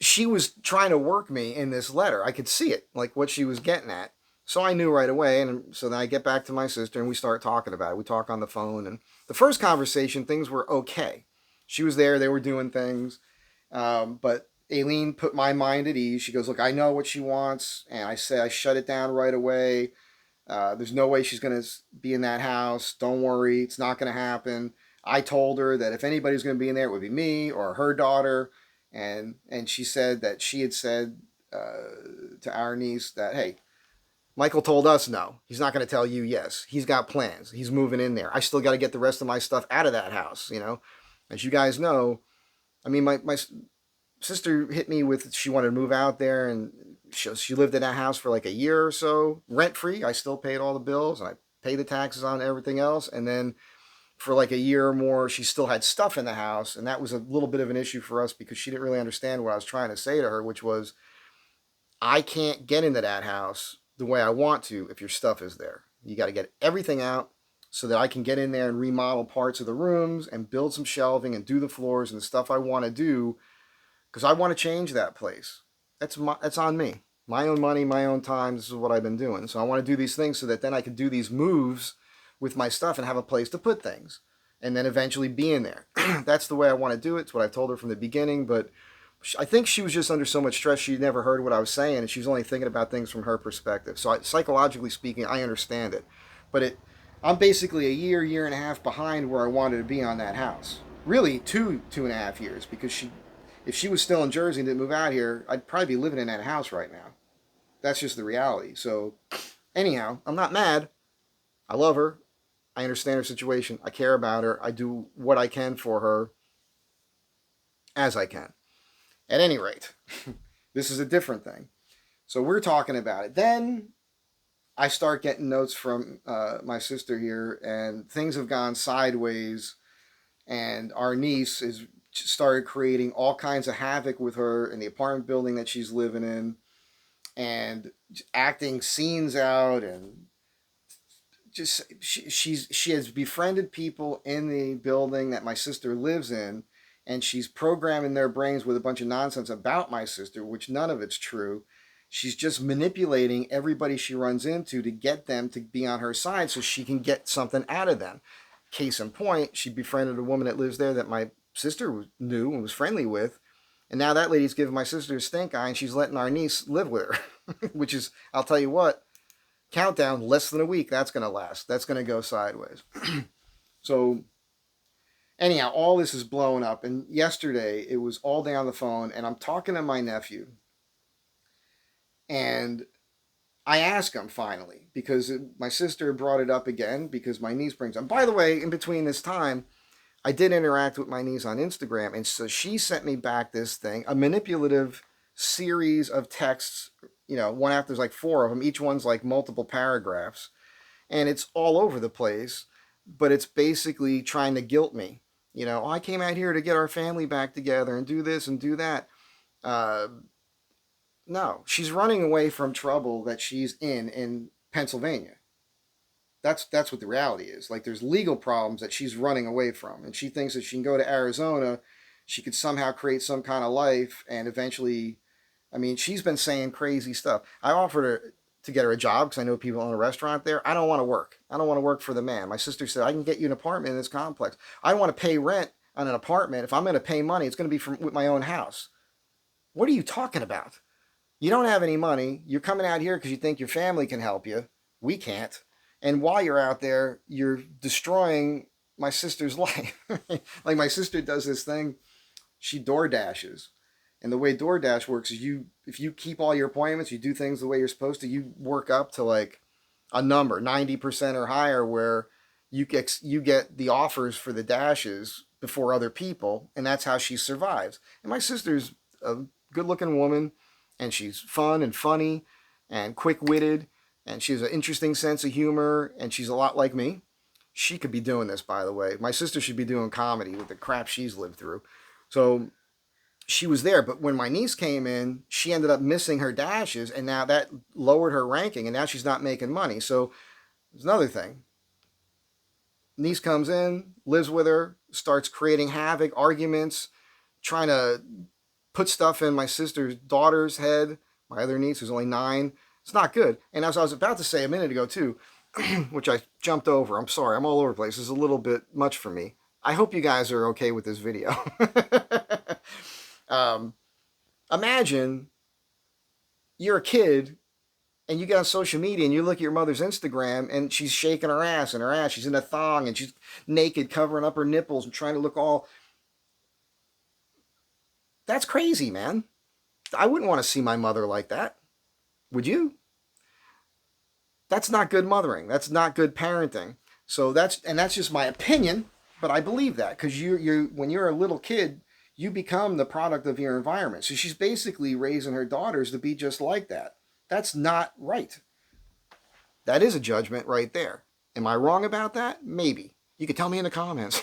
Speaker 1: she was trying to work me in this letter. I could see it, like what she was getting at. So I knew right away. And so then I get back to my sister and we start talking about it. We talk on the phone. And the first conversation, things were okay. She was there, they were doing things. But Aileen put my mind at ease. She goes, "Look, I know what she wants." And I say, I shut it down right away. There's no way she's going to be in that house. Don't worry. It's not going to happen. I told her that if anybody's going to be in there, it would be me or her daughter. And she said that she had said to our niece that, hey, Michael told us no. He's not going to tell you yes. He's got plans. He's moving in there. I still got to get the rest of my stuff out of that house. As you guys know, I mean, my sister hit me with she wanted to move out there, and she lived in that house for like a year or so, rent free. I still paid all the bills, and I paid the taxes on everything else. And then for like a year or more, she still had stuff in the house, and that was a little bit of an issue for us because she didn't really understand what I was trying to say to her, which was, I can't get into that house the way I want to if your stuff is there. You got to get everything out so that I can get in there and remodel parts of the rooms and build some shelving and do the floors and the stuff I want to do, because I want to change that place. That's on me. My own money, my own time. This is what I've been doing. So I want to do these things so that then I can do these moves with my stuff and have a place to put things, and then eventually be in there. That's the way I want to do it. It's what I've told her from the beginning. But I think she was just under so much stress she never heard what I was saying, and she was only thinking about things from her perspective. So psychologically speaking, I understand it. But I'm basically a year and a half behind where I wanted to be on that house. Really, 2.5 years, because if she was still in Jersey and didn't move out here, I'd probably be living in that house right now. That's just the reality. So anyhow, I'm not mad. I love her. I understand her situation. I care about her. I do what I can for her as I can. At any rate, this is a different thing. So we're talking about it. Then I start getting notes from my sister here, and things have gone sideways. And our niece is started creating all kinds of havoc with her in the apartment building that she's living in, and acting scenes out, and just she has befriended people in the building that my sister lives in, and she's programming their brains with a bunch of nonsense about my sister, which none of it's true. She's just manipulating everybody she runs into to get them to be on her side so she can get something out of them. Case in point, she befriended a woman that lives there that my sister knew and was friendly with, and now that lady's giving my sister a stink eye, and she's letting our niece live with her. Which is, I'll tell you what, countdown, less than a week, that's going to last. That's going to go sideways. So anyhow, all this is blowing up, and yesterday it was all day on the phone, and I'm talking to my nephew, and I ask him finally, because my sister brought it up again, because my niece brings up. By the way, in between this time, I did interact with my niece on Instagram, and so she sent me back this thing, a manipulative series of texts, one after, there's like 4 of them, each one's like multiple paragraphs, and it's all over the place, but it's basically trying to guilt me. You know, oh, I came out here to get our family back together and do this and do that. Uh, no, she's running away from trouble that she's in Pennsylvania. That's what the reality is. Like there's legal problems that she's running away from, and she thinks that she can go to Arizona, she could somehow create some kind of life, and eventually, I mean, she's been saying crazy stuff. I offered her to get her a job because I know people own a restaurant there. I don't want to work. I don't want to work for the man. My sister said I can get you an apartment in this complex. I don't want to pay rent on an apartment. If I'm going to pay money, it's going to be from with my own house. What are you talking about? You don't have any money. You're coming out here because you think your family can help you. We can't. And while you're out there, you're destroying my sister's life. Like my sister does this thing. She door dashes. And the way DoorDash works is if you keep all your appointments, you do things the way you're supposed to, you work up to like a number, 90% or higher, where you get the offers for the dashes before other people, and that's how she survives. And my sister's a good-looking woman, and she's fun and funny and quick-witted, and she has an interesting sense of humor, and she's a lot like me. She could be doing this, by the way. My sister should be doing comedy with the crap she's lived through. So she was there, but when my niece came in, she ended up missing her dashes, and now that lowered her ranking, and now she's not making money. So there's another thing. Niece comes in, lives with her, starts creating havoc, arguments, trying to put stuff in my sister's daughter's head, my other niece who's only 9. It's not good. And as I was about to say a minute ago too, which I jumped over, I'm sorry, I'm all over the place. It's a little bit much for me. I hope you guys are okay with this video. um, Imagine you're a kid and you get on social media and you look at your mother's Instagram and she's shaking her ass and her ass, she's in a thong and she's naked, covering up her nipples and trying to look all. That's crazy, man. I wouldn't want to see my mother like that. Would you? That's not good mothering. That's not good parenting. So that's just my opinion, but I believe that because you when you're a little kid, you become the product of your environment. So she's basically raising her daughters to be just like that. That's not right. That is a judgment right there. Am I wrong about that? Maybe. You can tell me in the comments.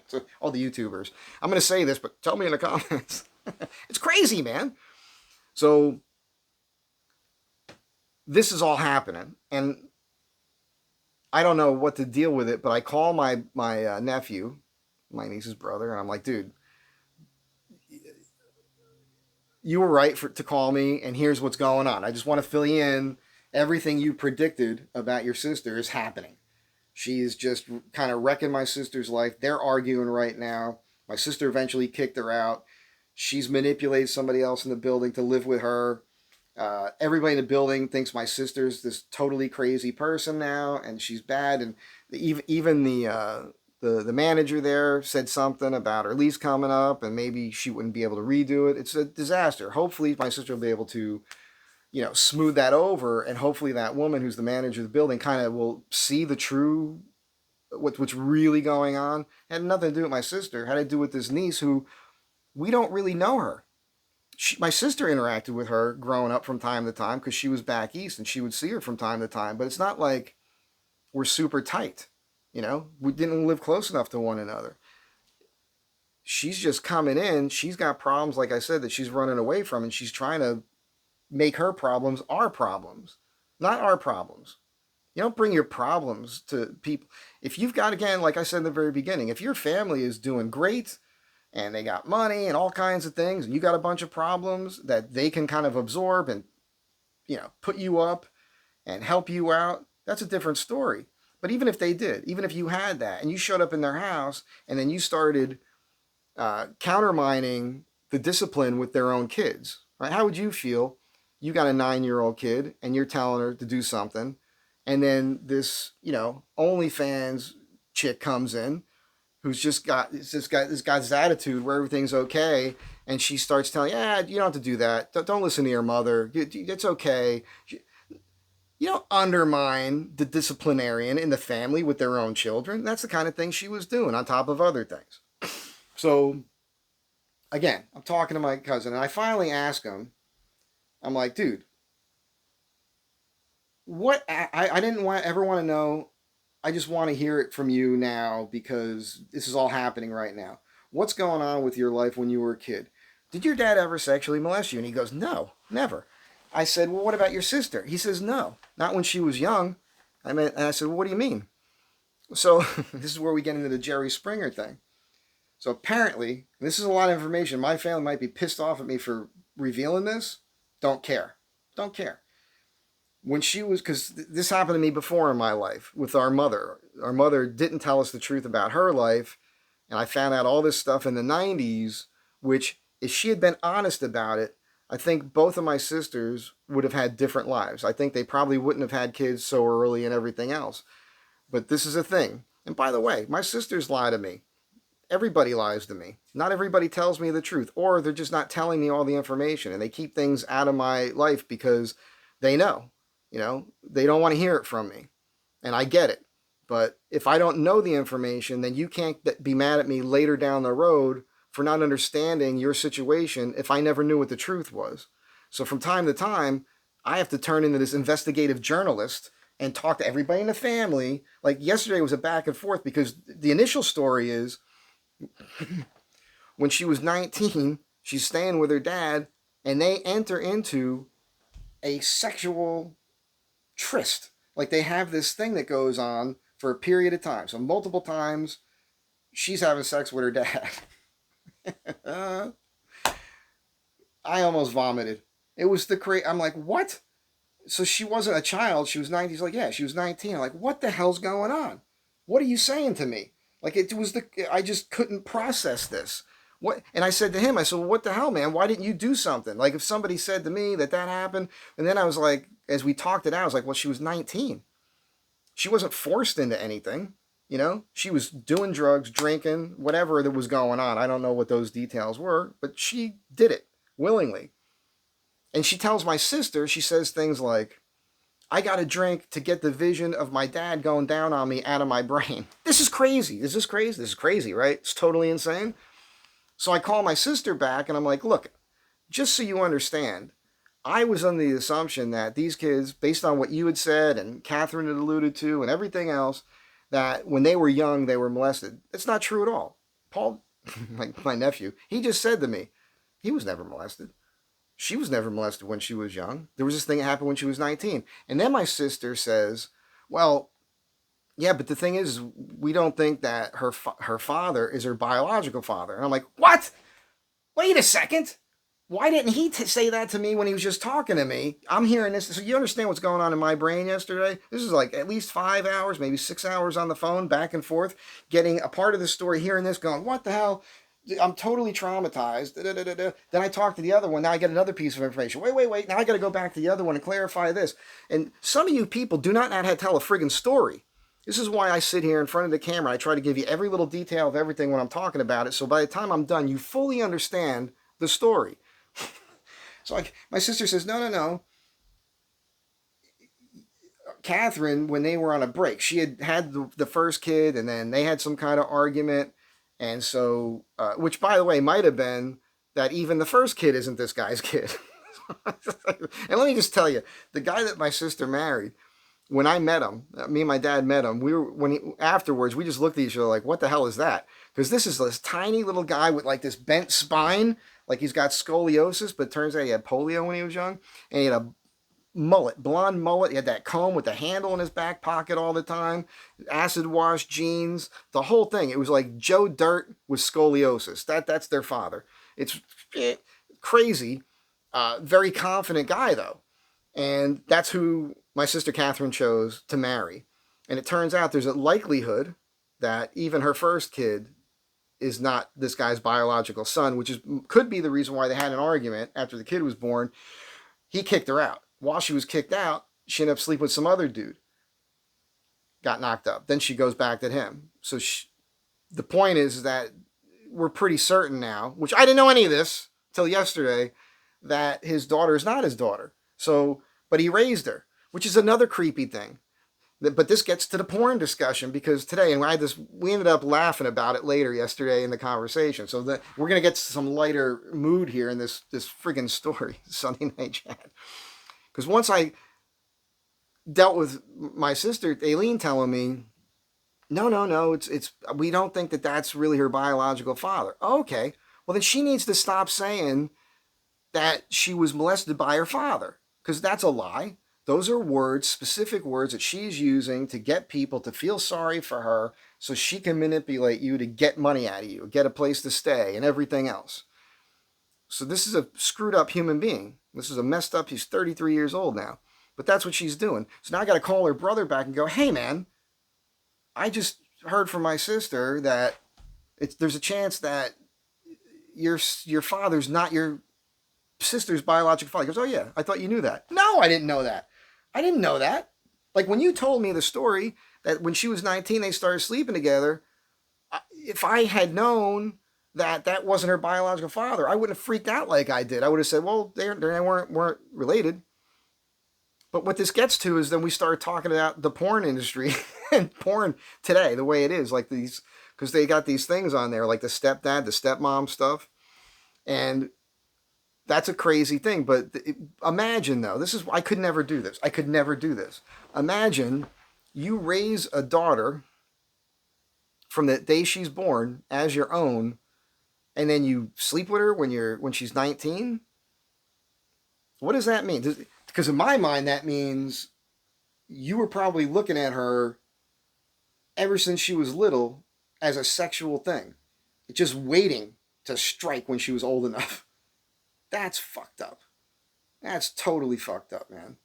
Speaker 1: So, all the YouTubers. I'm going to say this, but tell me in the comments. It's crazy, man. So this is all happening, and I don't know what to deal with it, but I call my nephew, my niece's brother, and I'm like, dude, you were right to call me, and here's what's going on. I just want to fill you in. Everything you predicted about your sister is happening. She's just kind of wrecking my sister's life. They're arguing right now. My sister eventually kicked her out. She's manipulated somebody else in the building to live with her. Everybody in the building thinks my sister's this totally crazy person now, and she's bad. And even the manager there said something about her lease coming up, and maybe she wouldn't be able to redo it. It's a disaster. Hopefully, my sister will be able to, smooth that over, and hopefully that woman who's the manager of the building kind of will see the true what's really going on. It had nothing to do with my sister. It had to do with this niece who we don't really know her. My sister interacted with her growing up from time to time because she was back east and she would see her from time to time. But it's not like we're super tight. We didn't live close enough to one another. She's just coming in. She's got problems, like I said, that she's running away from, and she's trying to make her problems our problems, not our problems. You don't bring your problems to people. If you've got, again, like I said in the very beginning, if your family is doing great and they got money and all kinds of things, and you got a bunch of problems that they can kind of absorb and, put you up and help you out, that's a different story. But even if they did, even if you had that and you showed up in their house and then you started countermining the discipline with their own kids, right? How would you feel? You got a 9-year-old kid and you're telling her to do something, and then this, OnlyFans chick comes in who's just got this guy's attitude where everything's okay, and she starts telling, yeah, you don't have to do that. Don't listen to your mother. It's okay. You don't undermine the disciplinarian in the family with their own children. That's the kind of thing she was doing on top of other things. So, again, I'm talking to my cousin, and I finally ask him, I'm like, dude, what? I didn't ever want to know I just want to hear it from you now because this is all happening right now. What's going on with your life when you were a kid? Did your dad ever sexually molest you? And he goes, no, never. I said, well, what about your sister? He says, no, not when she was young. And I said, well, what do you mean? So this is where we get into the Jerry Springer thing. So apparently, this is a lot of information. My family might be pissed off at me for revealing this. Don't care. Don't care. When she was, because this happened to me before in my life with our mother. Our mother didn't tell us the truth about her life. And I found out all this stuff in the 90s, which if she had been honest about it, I think both of my sisters would have had different lives. I think they probably wouldn't have had kids so early and everything else. But this is a thing. And by the way, my sisters lie to me. Everybody lies to me. Not everybody tells me the truth, or they're just not telling me all the information, and they keep things out of my life because they know, they don't want to hear it from me. And I get it. But if I don't know the information, then you can't be mad at me later down the road for not understanding your situation if I never knew what the truth was. So from time to time, I have to turn into this investigative journalist and talk to everybody in the family. Like yesterday was a back and forth because the initial story is when she was 19, she's staying with her dad, and they enter into a sexual tryst. Like they have this thing that goes on for a period of time. So multiple times, she's having sex with her dad. I almost vomited. It was I'm like, what? So she wasn't a child. She was 19. He's like, yeah, she was 19. I'm like, what the hell's going on? What are you saying to me? Like I just couldn't process this. What? And I said to him, I said, well, what the hell, man? Why didn't you do something? Like if somebody said to me that happened, and then I was like, as we talked it out, I was like, well, she was 19. She wasn't forced into anything. She was doing drugs, drinking, whatever that was going on. I don't know what those details were, but she did it willingly. And she tells my sister, she says things like, I got to drink to get the vision of my dad going down on me out of my brain. This is crazy. Is this crazy? This is crazy, right? It's totally insane. So I call my sister back and I'm like, look, just so you understand, I was under the assumption that these kids, based on what you had said and Catherine had alluded to and everything else, that when they were young, they were molested. It's not true at all. Paul, my nephew, he just said to me, he was never molested. She was never molested when she was young. There was this thing that happened when she was 19. And then my sister says, well, yeah, but the thing is, we don't think that her father is her biological father. And I'm like, what? Wait a second. Why didn't he say that to me when he was just talking to me? I'm hearing this. So you understand what's going on in my brain yesterday? This is like at least 5 hours, maybe 6 hours on the phone, back and forth, getting a part of the story, hearing this, going, what the hell? I'm totally traumatized. Then I talk to the other one. Now I get another piece of information. Wait. Now I got to go back to the other one and clarify this. And some of you people do not know how to tell a friggin' story. This is why I sit here in front of the camera. I try to give you every little detail of everything when I'm talking about it. So by the time I'm done, you fully understand the story. So my sister says, no. Catherine, when they were on a break, she had the first kid, and then they had some kind of argument. And so, which by the way, might have been that even the first kid isn't this guy's kid. And let me just tell you, the guy that my sister married, when I met him, me and my dad met him, afterwards, we just looked at each other like, what the hell is that? Because this is this tiny little guy with like this bent spine, like he's got scoliosis, but it turns out he had polio when he was young. And he had a blonde mullet. He had that comb with the handle in his back pocket all the time, acid wash jeans, the whole thing. It was like Joe Dirt with scoliosis. That's their father. It's crazy. Very confident guy though. And that's who my sister Catherine chose to marry. And it turns out there's a likelihood that even her first kid is not this guy's biological son, which could be the reason why they had an argument after the kid was born. He kicked her out. While she was kicked out, she ended up sleeping with some other dude. Got knocked up. Then she goes back to him. So the point is that we're pretty certain now, which I didn't know any of this till yesterday, that his daughter is not his daughter. So, but he raised her, which is another creepy thing. But this gets to the porn discussion because today, and we ended up laughing about it later yesterday in the conversation. So we're going to get some lighter mood here in this friggin' story, Sunday Night Chat. Because once I dealt with my sister, Ailen, telling me No, no, no. It's we don't think that that's really her biological father. Okay. Well, then she needs to stop saying that she was molested by her father, because that's a lie. Those are words, specific words that she's using to get people to feel sorry for her so she can manipulate you to get money out of you, get a place to stay, and everything else. So this is a screwed up human being. This is a messed up, he's 33 years old now. But that's what she's doing. So now I got to call her brother back and go, hey, man, I just heard from my sister that there's a chance that your father's not your sister's biological father. He goes, oh yeah, I thought you knew that. No, I didn't know that. I didn't know that. Like when you told me the story that when she was 19 they started sleeping together, if I had known that that wasn't her biological father, I wouldn't have freaked out like I did. I would have said, well, they weren't related. But what this gets to is then we start talking about the porn industry and porn today, the way it is, like these, because they got these things on there, like the stepdad, the stepmom stuff. And that's a crazy thing. But imagine, though, I could never do this. I could never do this. Imagine you raise a daughter from the day she's born as your own, and then you sleep with her when she's 19. What does that mean? Because in my mind, that means you were probably looking at her ever since she was little as a sexual thing, just waiting to strike when she was old enough. That's fucked up. That's totally fucked up, man.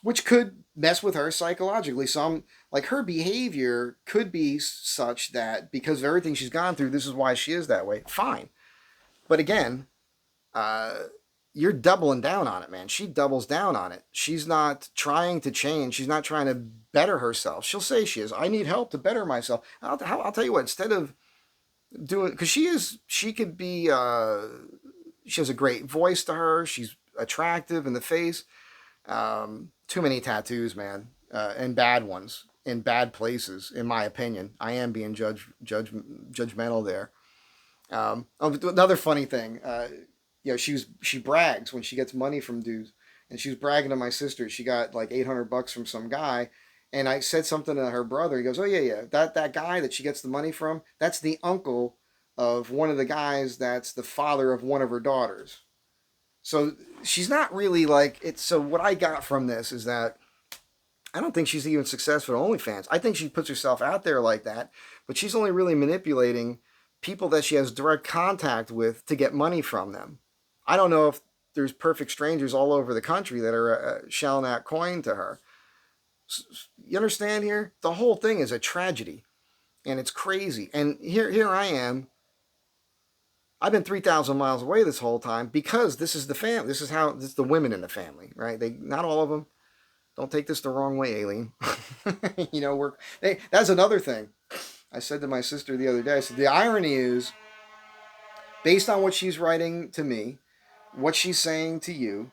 Speaker 1: Which could mess with her psychologically. Like her behavior could be such that because of everything she's gone through, this is why she is that way. Fine. But again, you're doubling down on it, man. She doubles down on it. She's not trying to change. She's not trying to better herself. She'll say she is. I need help to better myself. I'll tell you what, instead of doing, because she could be, she has a great voice to her. She's attractive in the face. Too many tattoos, man, and bad ones in bad places, in my opinion. I am being judgmental there. Another funny thing, she brags when she gets money from dudes, and she was bragging to my sister. She got like $800 from some guy, and I said something to her brother. He goes, "Oh yeah, that guy that she gets the money from, that's the uncle of one of the guys that's the father of one of her daughters." So she's not really like it. So what I got from this is that I don't think she's even successful at OnlyFans. I think she puts herself out there like that, but she's only really manipulating people that she has direct contact with to get money from them. I don't know if there's perfect strangers all over the country that are shelling out coin to her. You understand here? The whole thing is a tragedy, and it's crazy. And here I am. I've been 3,000 miles away this whole time because this is the family. This is the women in the family, right? Not all of them. Don't take this the wrong way, Aileen. That's another thing. I said to my sister the other day, I said, the irony is, based on what she's writing to me, what she's saying to you,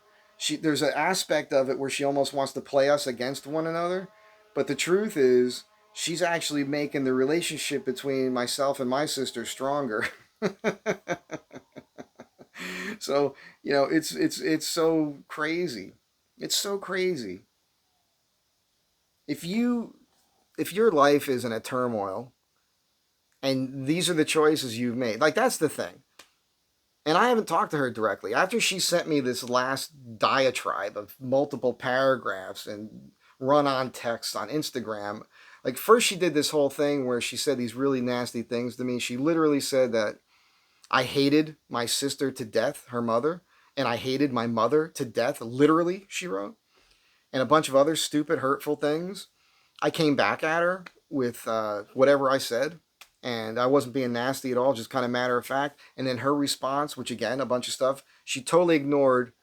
Speaker 1: there's an aspect of it where she almost wants to play us against one another. But the truth is, she's actually making the relationship between myself and my sister stronger. So, it's so crazy. It's so crazy. If your life is in a turmoil and these are the choices you've made, like that's the thing. And I haven't talked to her directly. After she sent me this last diatribe of multiple paragraphs and run on text on Instagram, like first she did this whole thing where she said these really nasty things to me. She literally said that I hated my sister to death, her mother, and I hated my mother to death, literally, she wrote, and a bunch of other stupid, hurtful things. I came back at her with whatever I said, and I wasn't being nasty at all, just kind of matter of fact. And then her response, which again, a bunch of stuff, she totally ignored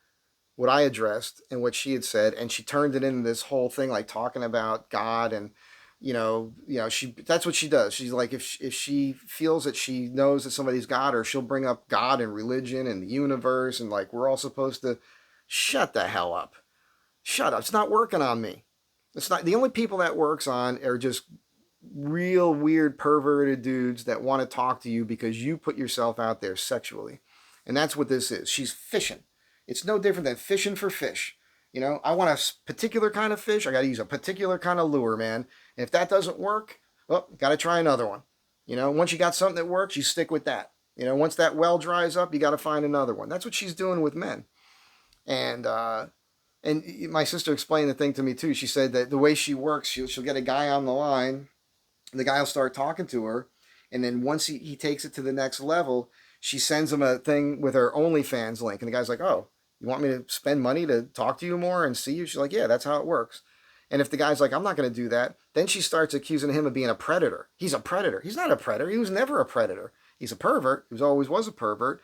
Speaker 1: what I addressed and what she had said, and she turned it into this whole thing, like talking about God and that's what she does. She's like, if she feels that she knows that somebody's got her, she'll bring up God and religion and the universe and like we're all supposed to shut the hell up. Shut up. It's not working on me. It's not. The only people that works on are just real weird perverted dudes that want to talk to you because you put yourself out there sexually. And that's what this is. She's fishing. It's no different than fishing for fish. You know, I want a particular kind of fish. I got to use a particular kind of lure, man. And if that doesn't work, well, got to try another one. You know, once you got something that works, you stick with that. You know, once that well dries up, you got to find another one. That's what she's doing with men. And my sister explained the thing to me too. She said that the way she works, she'll get a guy on the line. The guy will start talking to her, and then once he takes it to the next level, she sends him a thing with her OnlyFans link, and the guy's like, "Oh, you want me to spend money to talk to you more and see you?" She's like, "Yeah, that's how it works." And if the guy's like, "I'm not going to do that," then she starts accusing him of being a predator. He's a predator. He's not a predator. He was never a predator. He's a pervert. He always was a pervert.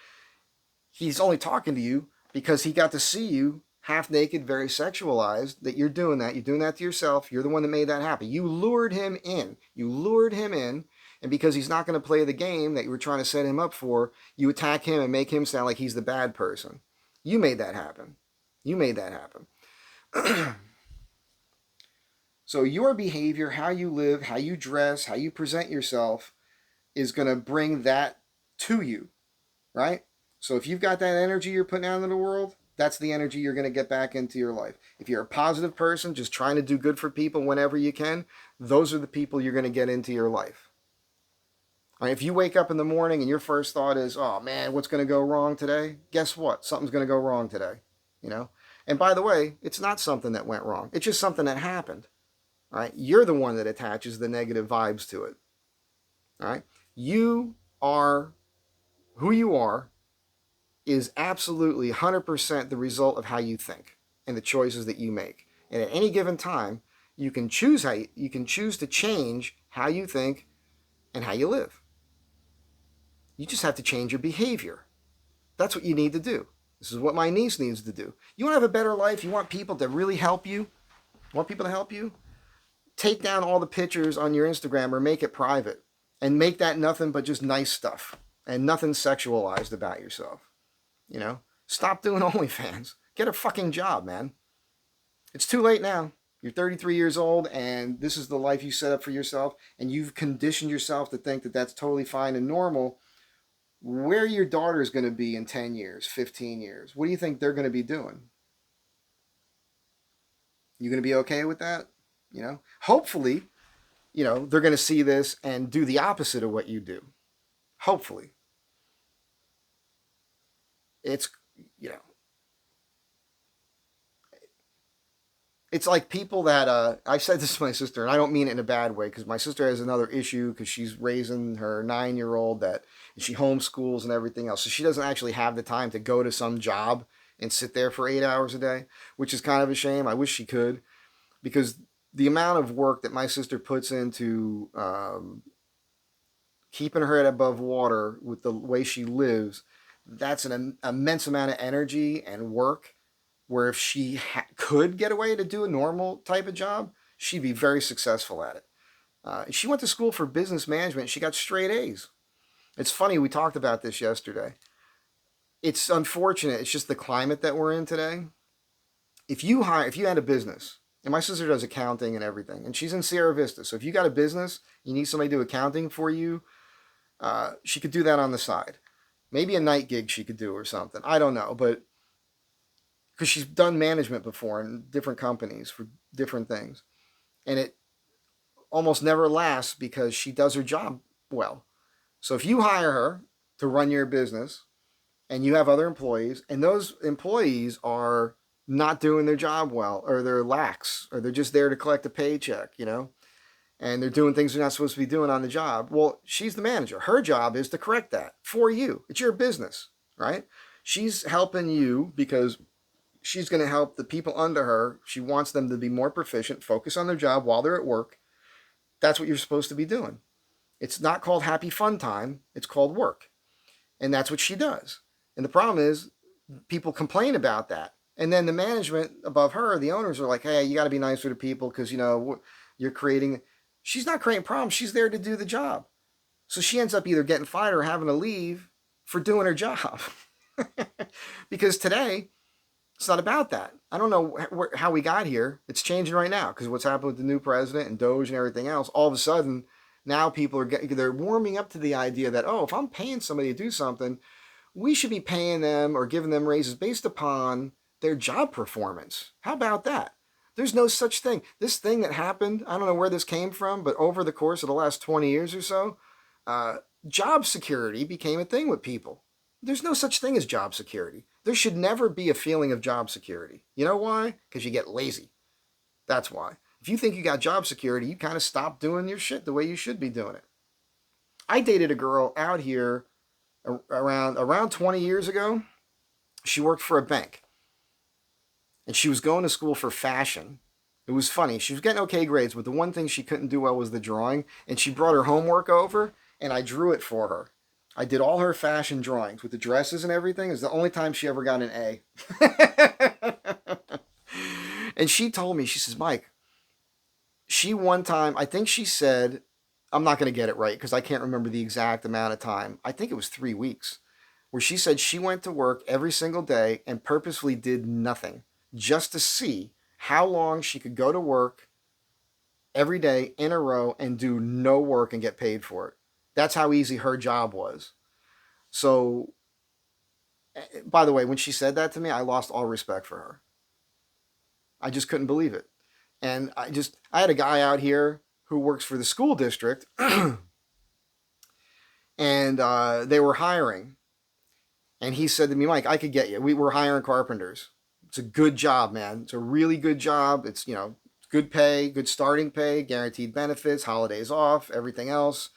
Speaker 1: He's only talking to you because he got to see you half naked, very sexualized, that you're doing that. You're doing that to yourself. You're the one that made that happen. You lured him in. You lured him in. And because he's not going to play the game that you were trying to set him up for, you attack him and make him sound like he's the bad person. You made that happen. You made that happen. So your behavior, how you live, how you dress, how you present yourself is going to bring that to you, right? So if you've got that energy you're putting out into the world, that's the energy you're going to get back into your life. If you're a positive person, just trying to do good for people whenever you can, those are the people you're going to get into your life. All right, if you wake up in the morning and your first thought is, "Oh man, what's going to go wrong today?" Guess what? Something's going to go wrong today, you know? And by the way, it's not something that went wrong. It's just something that happened. All right? You're the one that attaches the negative vibes to it. All right? You are who you are is absolutely 100% the result of how you think and the choices that you make. And at any given time, you can choose to change how you think and how you live. You just have to change your behavior. That's what you need to do. This is what my niece needs to do. You want to have a better life? You want people to really help you? Want people to help you? Take down all the pictures on your Instagram or make it private and make that nothing but just nice stuff and nothing sexualized about yourself. You know, stop doing OnlyFans. Get a fucking job, man. It's too late now. You're 33 years old, and this is the life you set up for yourself, and you've conditioned yourself to think that that's totally fine and normal. Where your daughter is going to be in 10 years, 15 years, what do you think they're going to be doing? You going to be okay with that? You know, hopefully, you know, they're going to see this and do the opposite of what you do. Hopefully. It's, you know, it's like people that, I said this to my sister, and I don't mean it in a bad way, because my sister has another issue because she's raising her 9-year-old that she homeschools and everything else. So she doesn't actually have the time to go to some job and sit there for 8 hours a day, which is kind of a shame. I wish she could, because the amount of work that my sister puts into keeping her head above water with the way she lives, that's an immense amount of energy and work, where if she could get away to do a normal type of job, she'd be very successful at it. She went to school for business management. She got straight A's. It's funny, we talked about this yesterday. It's unfortunate. It's just the climate that we're in today. If you had a business, and my sister does accounting and everything, and she's in Sierra Vista, so if you got a business, you need somebody to do accounting for you, she could do that on the side. Maybe a night gig she could do or something. I don't know, but because she's done management before in different companies for different things. And it almost never lasts because she does her job well. So if you hire her to run your business and you have other employees, and those employees are not doing their job well, or they're lax, or they're just there to collect a paycheck, you know, and they're doing things they're not supposed to be doing on the job, well, she's the manager. Her job is to correct that for you. It's your business, right? She's helping you because she's going to help the people under her. She wants them to be more proficient, focus on their job while they're at work. That's what you're supposed to be doing. It's not called happy fun time. It's called work. And that's what she does. And the problem is people complain about that. And then the management above her, the owners, are like, hey, you got to be nicer to people because, you know, you're creating. She's not creating problems. She's there to do the job. So she ends up either getting fired or having to leave for doing her job. Because today, it's not about that. I don't know how we got here. It's changing right now because what's happened with the new president and Doge and everything else. All of a sudden, now people they're warming up to the idea that, oh, if I'm paying somebody to do something, we should be paying them or giving them raises based upon their job performance. How about that? There's no such thing. This thing that happened, I don't know where this came from, but over the course of the last 20 years or so, uh, job security became a thing with people. There's no such thing as job security. There should never be a feeling of job security. You know why? Because you get lazy. That's why. If you think you got job security, you kind of stop doing your shit the way you should be doing it. I dated a girl out here around 20 years ago. She worked for a bank, and she was going to school for fashion. It was funny. She was getting okay grades, but the one thing she couldn't do well was the drawing, and she brought her homework over, and I drew it for her. I did all her fashion drawings with the dresses and everything. It was the only time she ever got an A. And she told me, she says, Mike, she one time, I think she said, I'm not going to get it right because I can't remember the exact amount of time. I think it was 3 weeks, where she said she went to work every single day and purposefully did nothing just to see how long she could go to work every day in a row and do no work and get paid for it. That's how easy her job was. So, by the way, when she said that to me, I lost all respect for her. I just couldn't believe it. And I had a guy out here who works for the school district, and they were hiring. And he said to me, Mike, I could get you. We were hiring carpenters. It's a good job, man. It's a really good job. It's, good pay, good starting pay, guaranteed benefits, holidays off, everything else.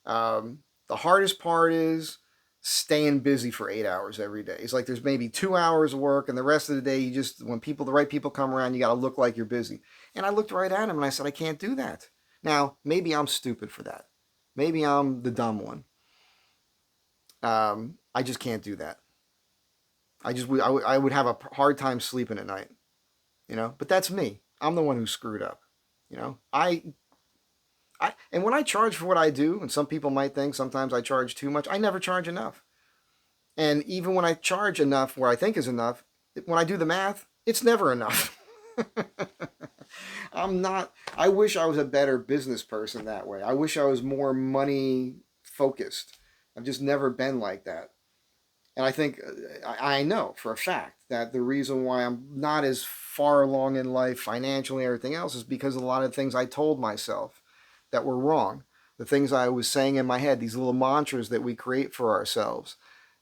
Speaker 1: The hardest part is staying busy for 8 hours every day. It's like there's maybe 2 hours of work, and the rest of the day, when the right people come around, you got to look like you're busy. And I looked right at him and I said, I can't do that. Now, maybe I'm stupid for that. Maybe I'm the dumb one. I just can't do that. I would have a hard time sleeping at night, but that's me. I'm the one who screwed up, and when I charge for what I do, and some people might think sometimes I charge too much, I never charge enough. And even when I charge enough where I think is enough, when I do the math, it's never enough. I wish I was a better business person that way. I wish I was more money focused. I've just never been like that. And I think, I know for a fact that the reason why I'm not as far along in life financially and everything else is because of a lot of things I told myself that were wrong. The things I was saying in my head, these little mantras that we create for ourselves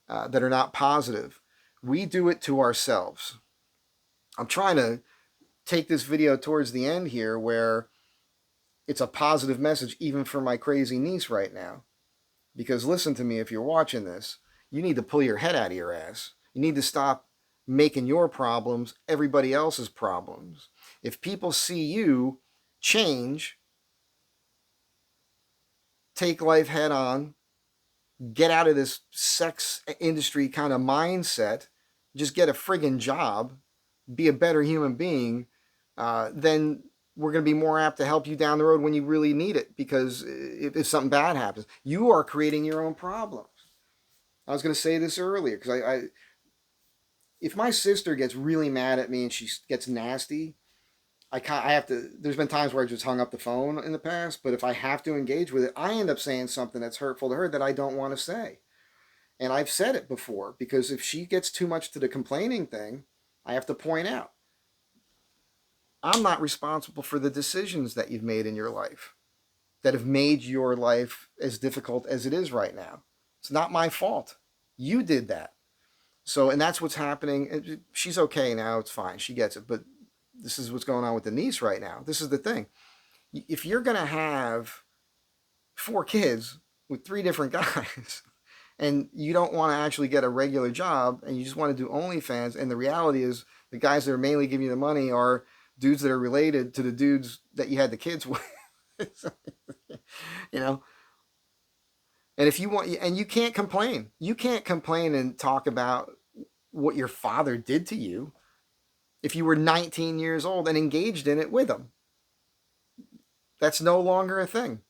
Speaker 1: that are not positive. We do it to ourselves. I'm trying to take this video towards the end here where it's a positive message even for my crazy niece right now. Because listen to me, if you're watching this, you need to pull your head out of your ass. You need to stop making your problems everybody else's problems. If people see you change, take life head on, get out of this sex industry kind of mindset, just get a friggin' job, be a better human being, then we're going to be more apt to help you down the road when you really need it. Because if something bad happens, you are creating your own problems. I was going to say this earlier because if my sister gets really mad at me and she gets nasty, I have to. There's been times where I just hung up the phone in the past, but if I have to engage with it, I end up saying something that's hurtful to her that I don't want to say. And I've said it before because if she gets too much to the complaining thing, I have to point out, I'm not responsible for the decisions that you've made in your life that have made your life as difficult as it is right now. It's not my fault. You did that. So, and that's what's happening. She's okay now. It's fine. She gets it. But this is what's going on with the niece right now. This is the thing. If you're going to have 4 kids with 3 different guys and you don't want to actually get a regular job and you just want to do OnlyFans, and the reality is the guys that are mainly giving you the money are dudes that are related to the dudes that you had the kids with, And if you want, and you can't complain. You can't complain and talk about what your father did to you if you were 19 years old and engaged in it with him. That's no longer a thing.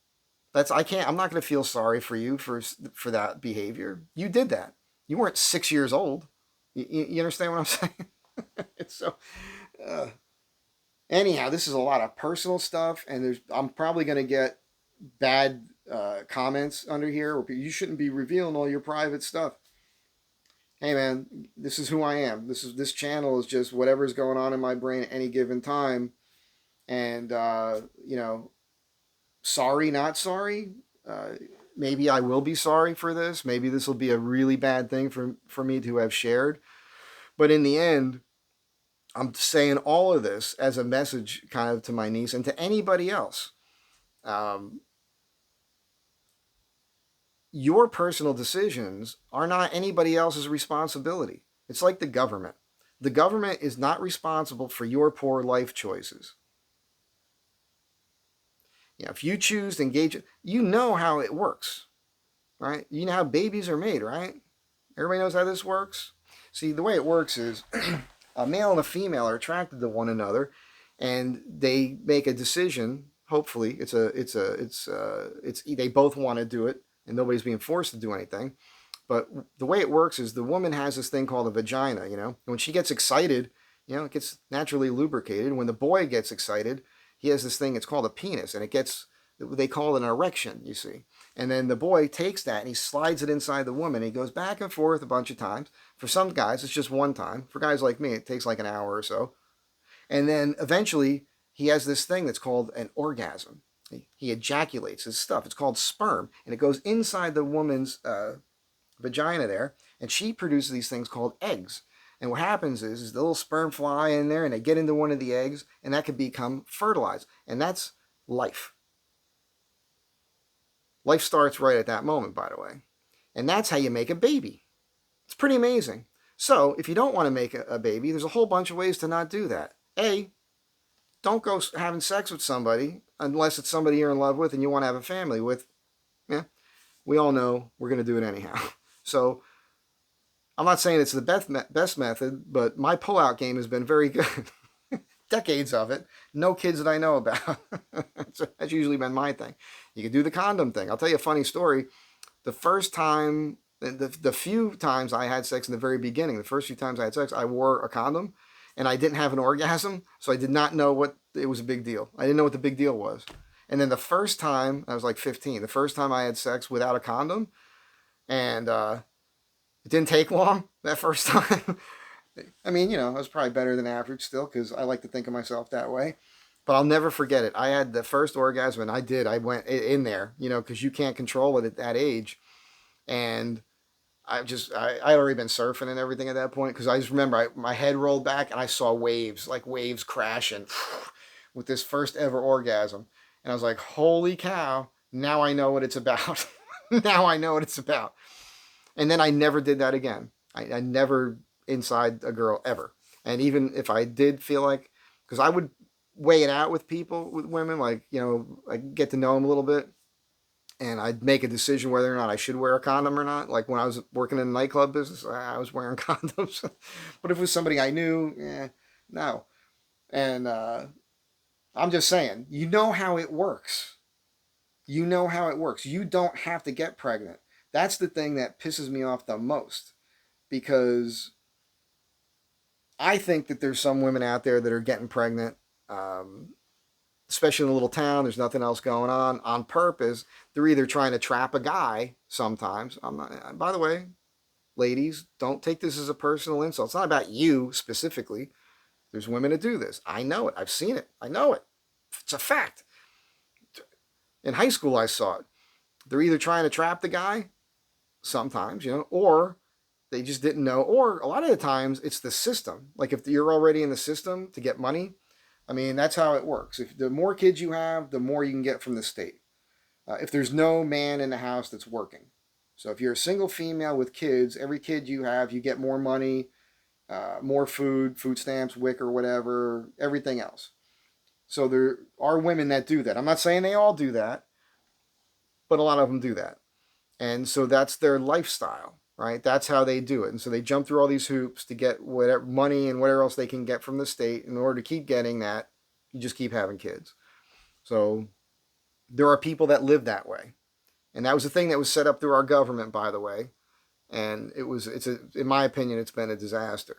Speaker 1: I'm not going to feel sorry for you for that behavior. You did that. You weren't 6 years old. You understand what I'm saying? It's so, anyhow, this is a lot of personal stuff, and I'm probably going to get bad comments under here, or you shouldn't be revealing all your private stuff. hey man, this is who I am. This channel is just whatever's going on in my brain at any given time. And sorry, not sorry. Uh, Maybe I will be sorry for this. Maybe this will be a really bad thing for me to have shared. But in the end, I'm saying all of this as a message kind of to my niece and to anybody else. Um, your personal decisions are not anybody else's responsibility. It's like the government. The government is not responsible for your poor life choices. If you choose to engage, you know how it works, right? You know how babies are made, right? Everybody knows how this works. See, the way it works is a male and a female are attracted to one another, and they make a decision. Hopefully, they both want to do it, and nobody's being forced to do anything. But the way it works is the woman has this thing called a vagina, and when she gets excited, it gets naturally lubricated. When the boy gets excited, he has this thing, it's called a penis, and they call it an erection, you see. And then the boy takes that and he slides it inside the woman. He goes back and forth a bunch of times. For some guys, it's just one time. For guys like me, it takes like an hour or so. And then eventually, he has this thing that's called an orgasm. He ejaculates his stuff. It's called sperm. And it goes inside the woman's vagina there. And she produces these things called eggs. And what happens is the little sperm fly in there and they get into one of the eggs, and that can become fertilized. And that's life. Life starts right at that moment, by the way. And that's how you make a baby. It's pretty amazing. So if you don't want to make a baby, there's a whole bunch of ways to not do that. A, don't go having sex with somebody unless it's somebody you're in love with and you want to have a family with. Yeah, we all know we're going to do it anyhow. So I'm not saying it's the best method, but my pullout game has been very good. Decades of it. No kids that I know about. That's usually been my thing. You can do the condom thing. I'll tell you a funny story. The first time, the few times I had sex in the very beginning, the first few times I had sex, I wore a condom and I didn't have an orgasm. So I did not know it was a big deal. I didn't know what the big deal was. And then the first time, I was like 15, the first time I had sex without a condom, and it didn't take long that first time. I mean, I was probably better than average still because I like to think of myself that way. But I'll never forget it. I had the first orgasm, and I did. I went in there, because you can't control it at that age. And I'd already been surfing and everything at that point because I just remember my head rolled back and I saw waves, like waves crashing with this first ever orgasm. And I was like, holy cow, now I know what it's about. Now I know what it's about. And then I never did that again. I never inside a girl ever. And even if I did feel like, because I would weigh it out with people, with women, like, I get to know them a little bit and I'd make a decision whether or not I should wear a condom or not. Like when I was working in the nightclub business, I was wearing condoms. But if it was somebody I knew, no. And I'm just saying, you know how it works. You know how it works. You don't have to get pregnant. That's the thing that pisses me off the most, because I think that there's some women out there that are getting pregnant, especially in a little town. There's nothing else going on purpose. They're either trying to trap a guy sometimes. I'm not. By the way, ladies, don't take this as a personal insult. It's not about you specifically. There's women that do this. I know it. I've seen it. I know it. It's a fact. In high school, I saw it. They're either trying to trap the guy sometimes, or they just didn't know. Or a lot of the times it's the system. Like if you're already in the system to get money, I mean, that's how it works. If the more kids you have, the more you can get from the state. If there's no man in the house that's working. So if you're a single female with kids, every kid you have, you get more money, more food stamps, WIC or whatever, everything else. So there are women that do that. I'm not saying they all do that, but a lot of them do that. And so that's their lifestyle, right? That's how they do it. And so they jump through all these hoops to get whatever money and whatever else they can get from the state. In order to keep getting that, you just keep having kids. So there are people that live that way. And that was a thing that was set up through our government, by the way. And in my opinion, it's been a disaster.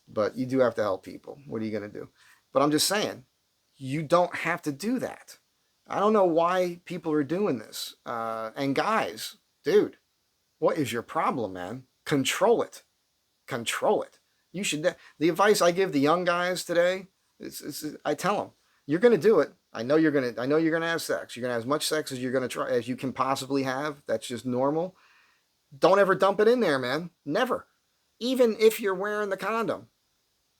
Speaker 1: But you do have to help people. What are you going to do? But I'm just saying, you don't have to do that. I don't know why people are doing this. And guys, dude, what is your problem, man? Control it. control it. You should. The advice I give the young guys today, I tell them, you're going to do it. I know you're going to have sex. You're going to have as much sex as you're going to try, as you can possibly have. That's just normal. Don't ever dump it in there, man. Never. Even if you're wearing the condom.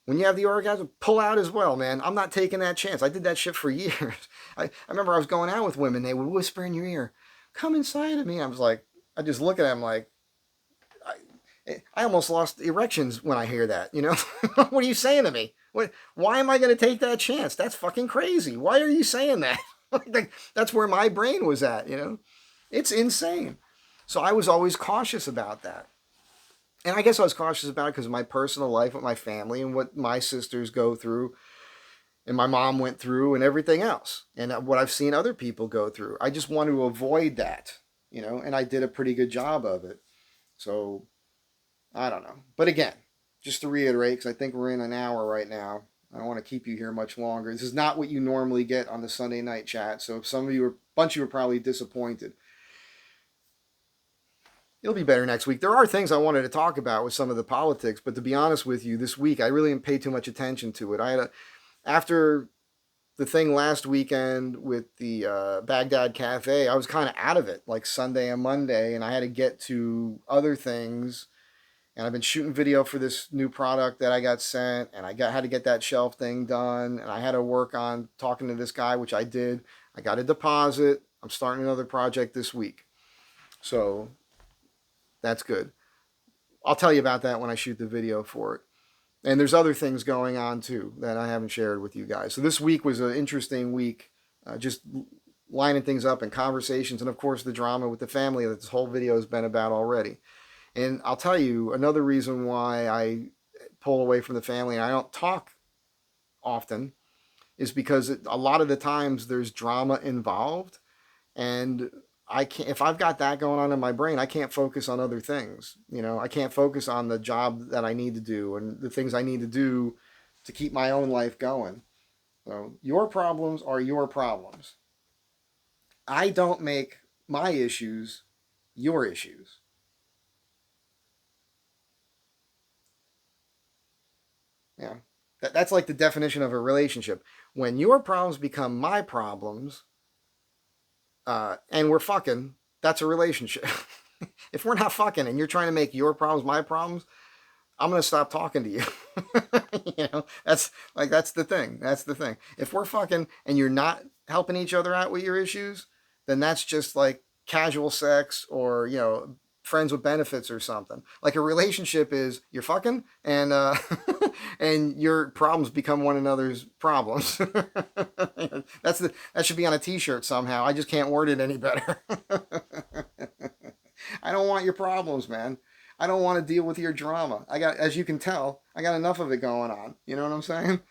Speaker 1: When you have the orgasm, pull out as well, man. I'm not taking that chance. I did that shit for years. I remember I was going out with women. They would whisper in your ear, come inside of me. I was like, I just look at them like, I almost lost erections when I hear that, you know? What are you saying to me? Why am I going to take that chance? That's fucking crazy. Why are you saying that? That's where my brain was at, you know? It's insane. So I was always cautious about that. And I guess I was cautious about it because of my personal life with my family and what my sisters go through and my mom went through and everything else. And what I've seen other people go through. I just wanted to avoid that, you know, and I did a pretty good job of it. So, I don't know. But again, just to reiterate, because I think we're in an hour right now. I don't want to keep you here much longer. This is not what you normally get on the Sunday night chat. So some of you, a bunch of you are probably disappointed. It'll be better next week. There are things I wanted to talk about with some of the politics, but to be honest with you, this week I really didn't pay too much attention to it. After the thing last weekend with the Baghdad Cafe, I was kind of out of it, like Sunday and Monday, and I had to get to other things. And I've been shooting video for this new product that I got sent, and had to get that shelf thing done, and I had to work on talking to this guy, which I did. I got a deposit. I'm starting another project this week. So that's good. I'll tell you about that when I shoot the video for it. And there's other things going on too that I haven't shared with you guys. So this week was an interesting week, just lining things up and conversations, and of course the drama with the family that this whole video has been about already. And I'll tell you, another reason why I pull away from the family and I don't talk often is because a lot of the times there's drama involved, and I can't, if I've got that going on in my brain, I can't focus on other things. You know, I can't focus on the job that I need to do and the things I need to do to keep my own life going. So your problems are your problems. I don't make my issues your issues. Yeah, that's like the definition of a relationship. When your problems become my problems, and we're fucking, that's a relationship. If we're not fucking and you're trying to make your problems my problems, I'm gonna stop talking to you. You know, that's the thing. That's the thing. If we're fucking and you're not helping each other out with your issues, then that's just like casual sex or, you know, friends with benefits or something. Like a relationship is you're fucking and and your problems become one another's problems. That should be on a t-shirt somehow. I just can't word it any better. I don't want your problems, man. I don't want to deal with your drama. As you can tell, I got enough of it going on. You know what I'm saying?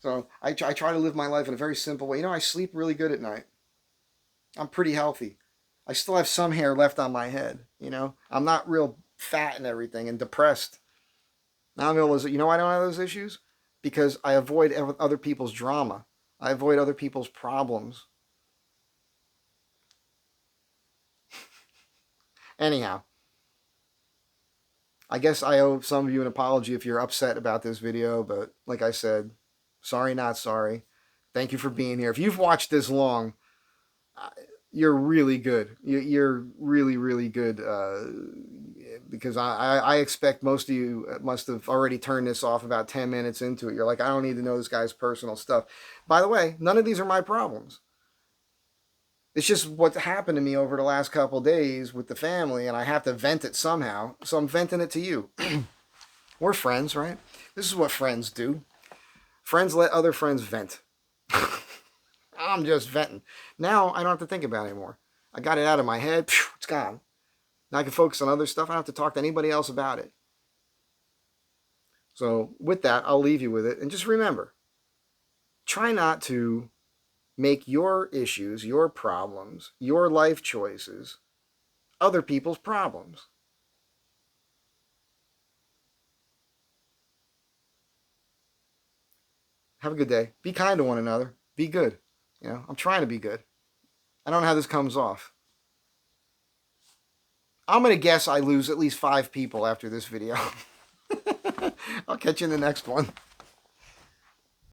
Speaker 1: So I try to live my life in a very simple way. You know, I sleep really good at night. I'm pretty healthy. I still have some hair left on my head, you know? I'm not real fat and everything and depressed. Now I'm able to, you know why I don't have those issues? Because I avoid other people's drama. I avoid other people's problems. Anyhow, I guess I owe some of you an apology if you're upset about this video, but like I said, sorry not sorry. Thank you for being here. If you've watched this long, you're really good. You're really, really good, because I expect most of you must have already turned this off about 10 minutes into it. You're like, I don't need to know this guy's personal stuff. By the way, none of these are my problems. It's just what happened to me over the last couple of days with the family, and I have to vent it somehow. So I'm venting it to you. We're friends, right? This is what friends do. Friends let other friends vent. I'm just venting. Now I don't have to think about it anymore. I got it out of my head. It's gone. Now I can focus on other stuff. I don't have to talk to anybody else about it. So with that, I'll leave you with it. And just remember, try not to make your issues, your problems, your life choices, other people's problems. Have a good day. Be kind to one another. Be good. You know, I'm trying to be good. I don't know how this comes off. I'm going to guess I lose at least 5 people after this video. I'll catch you in the next one.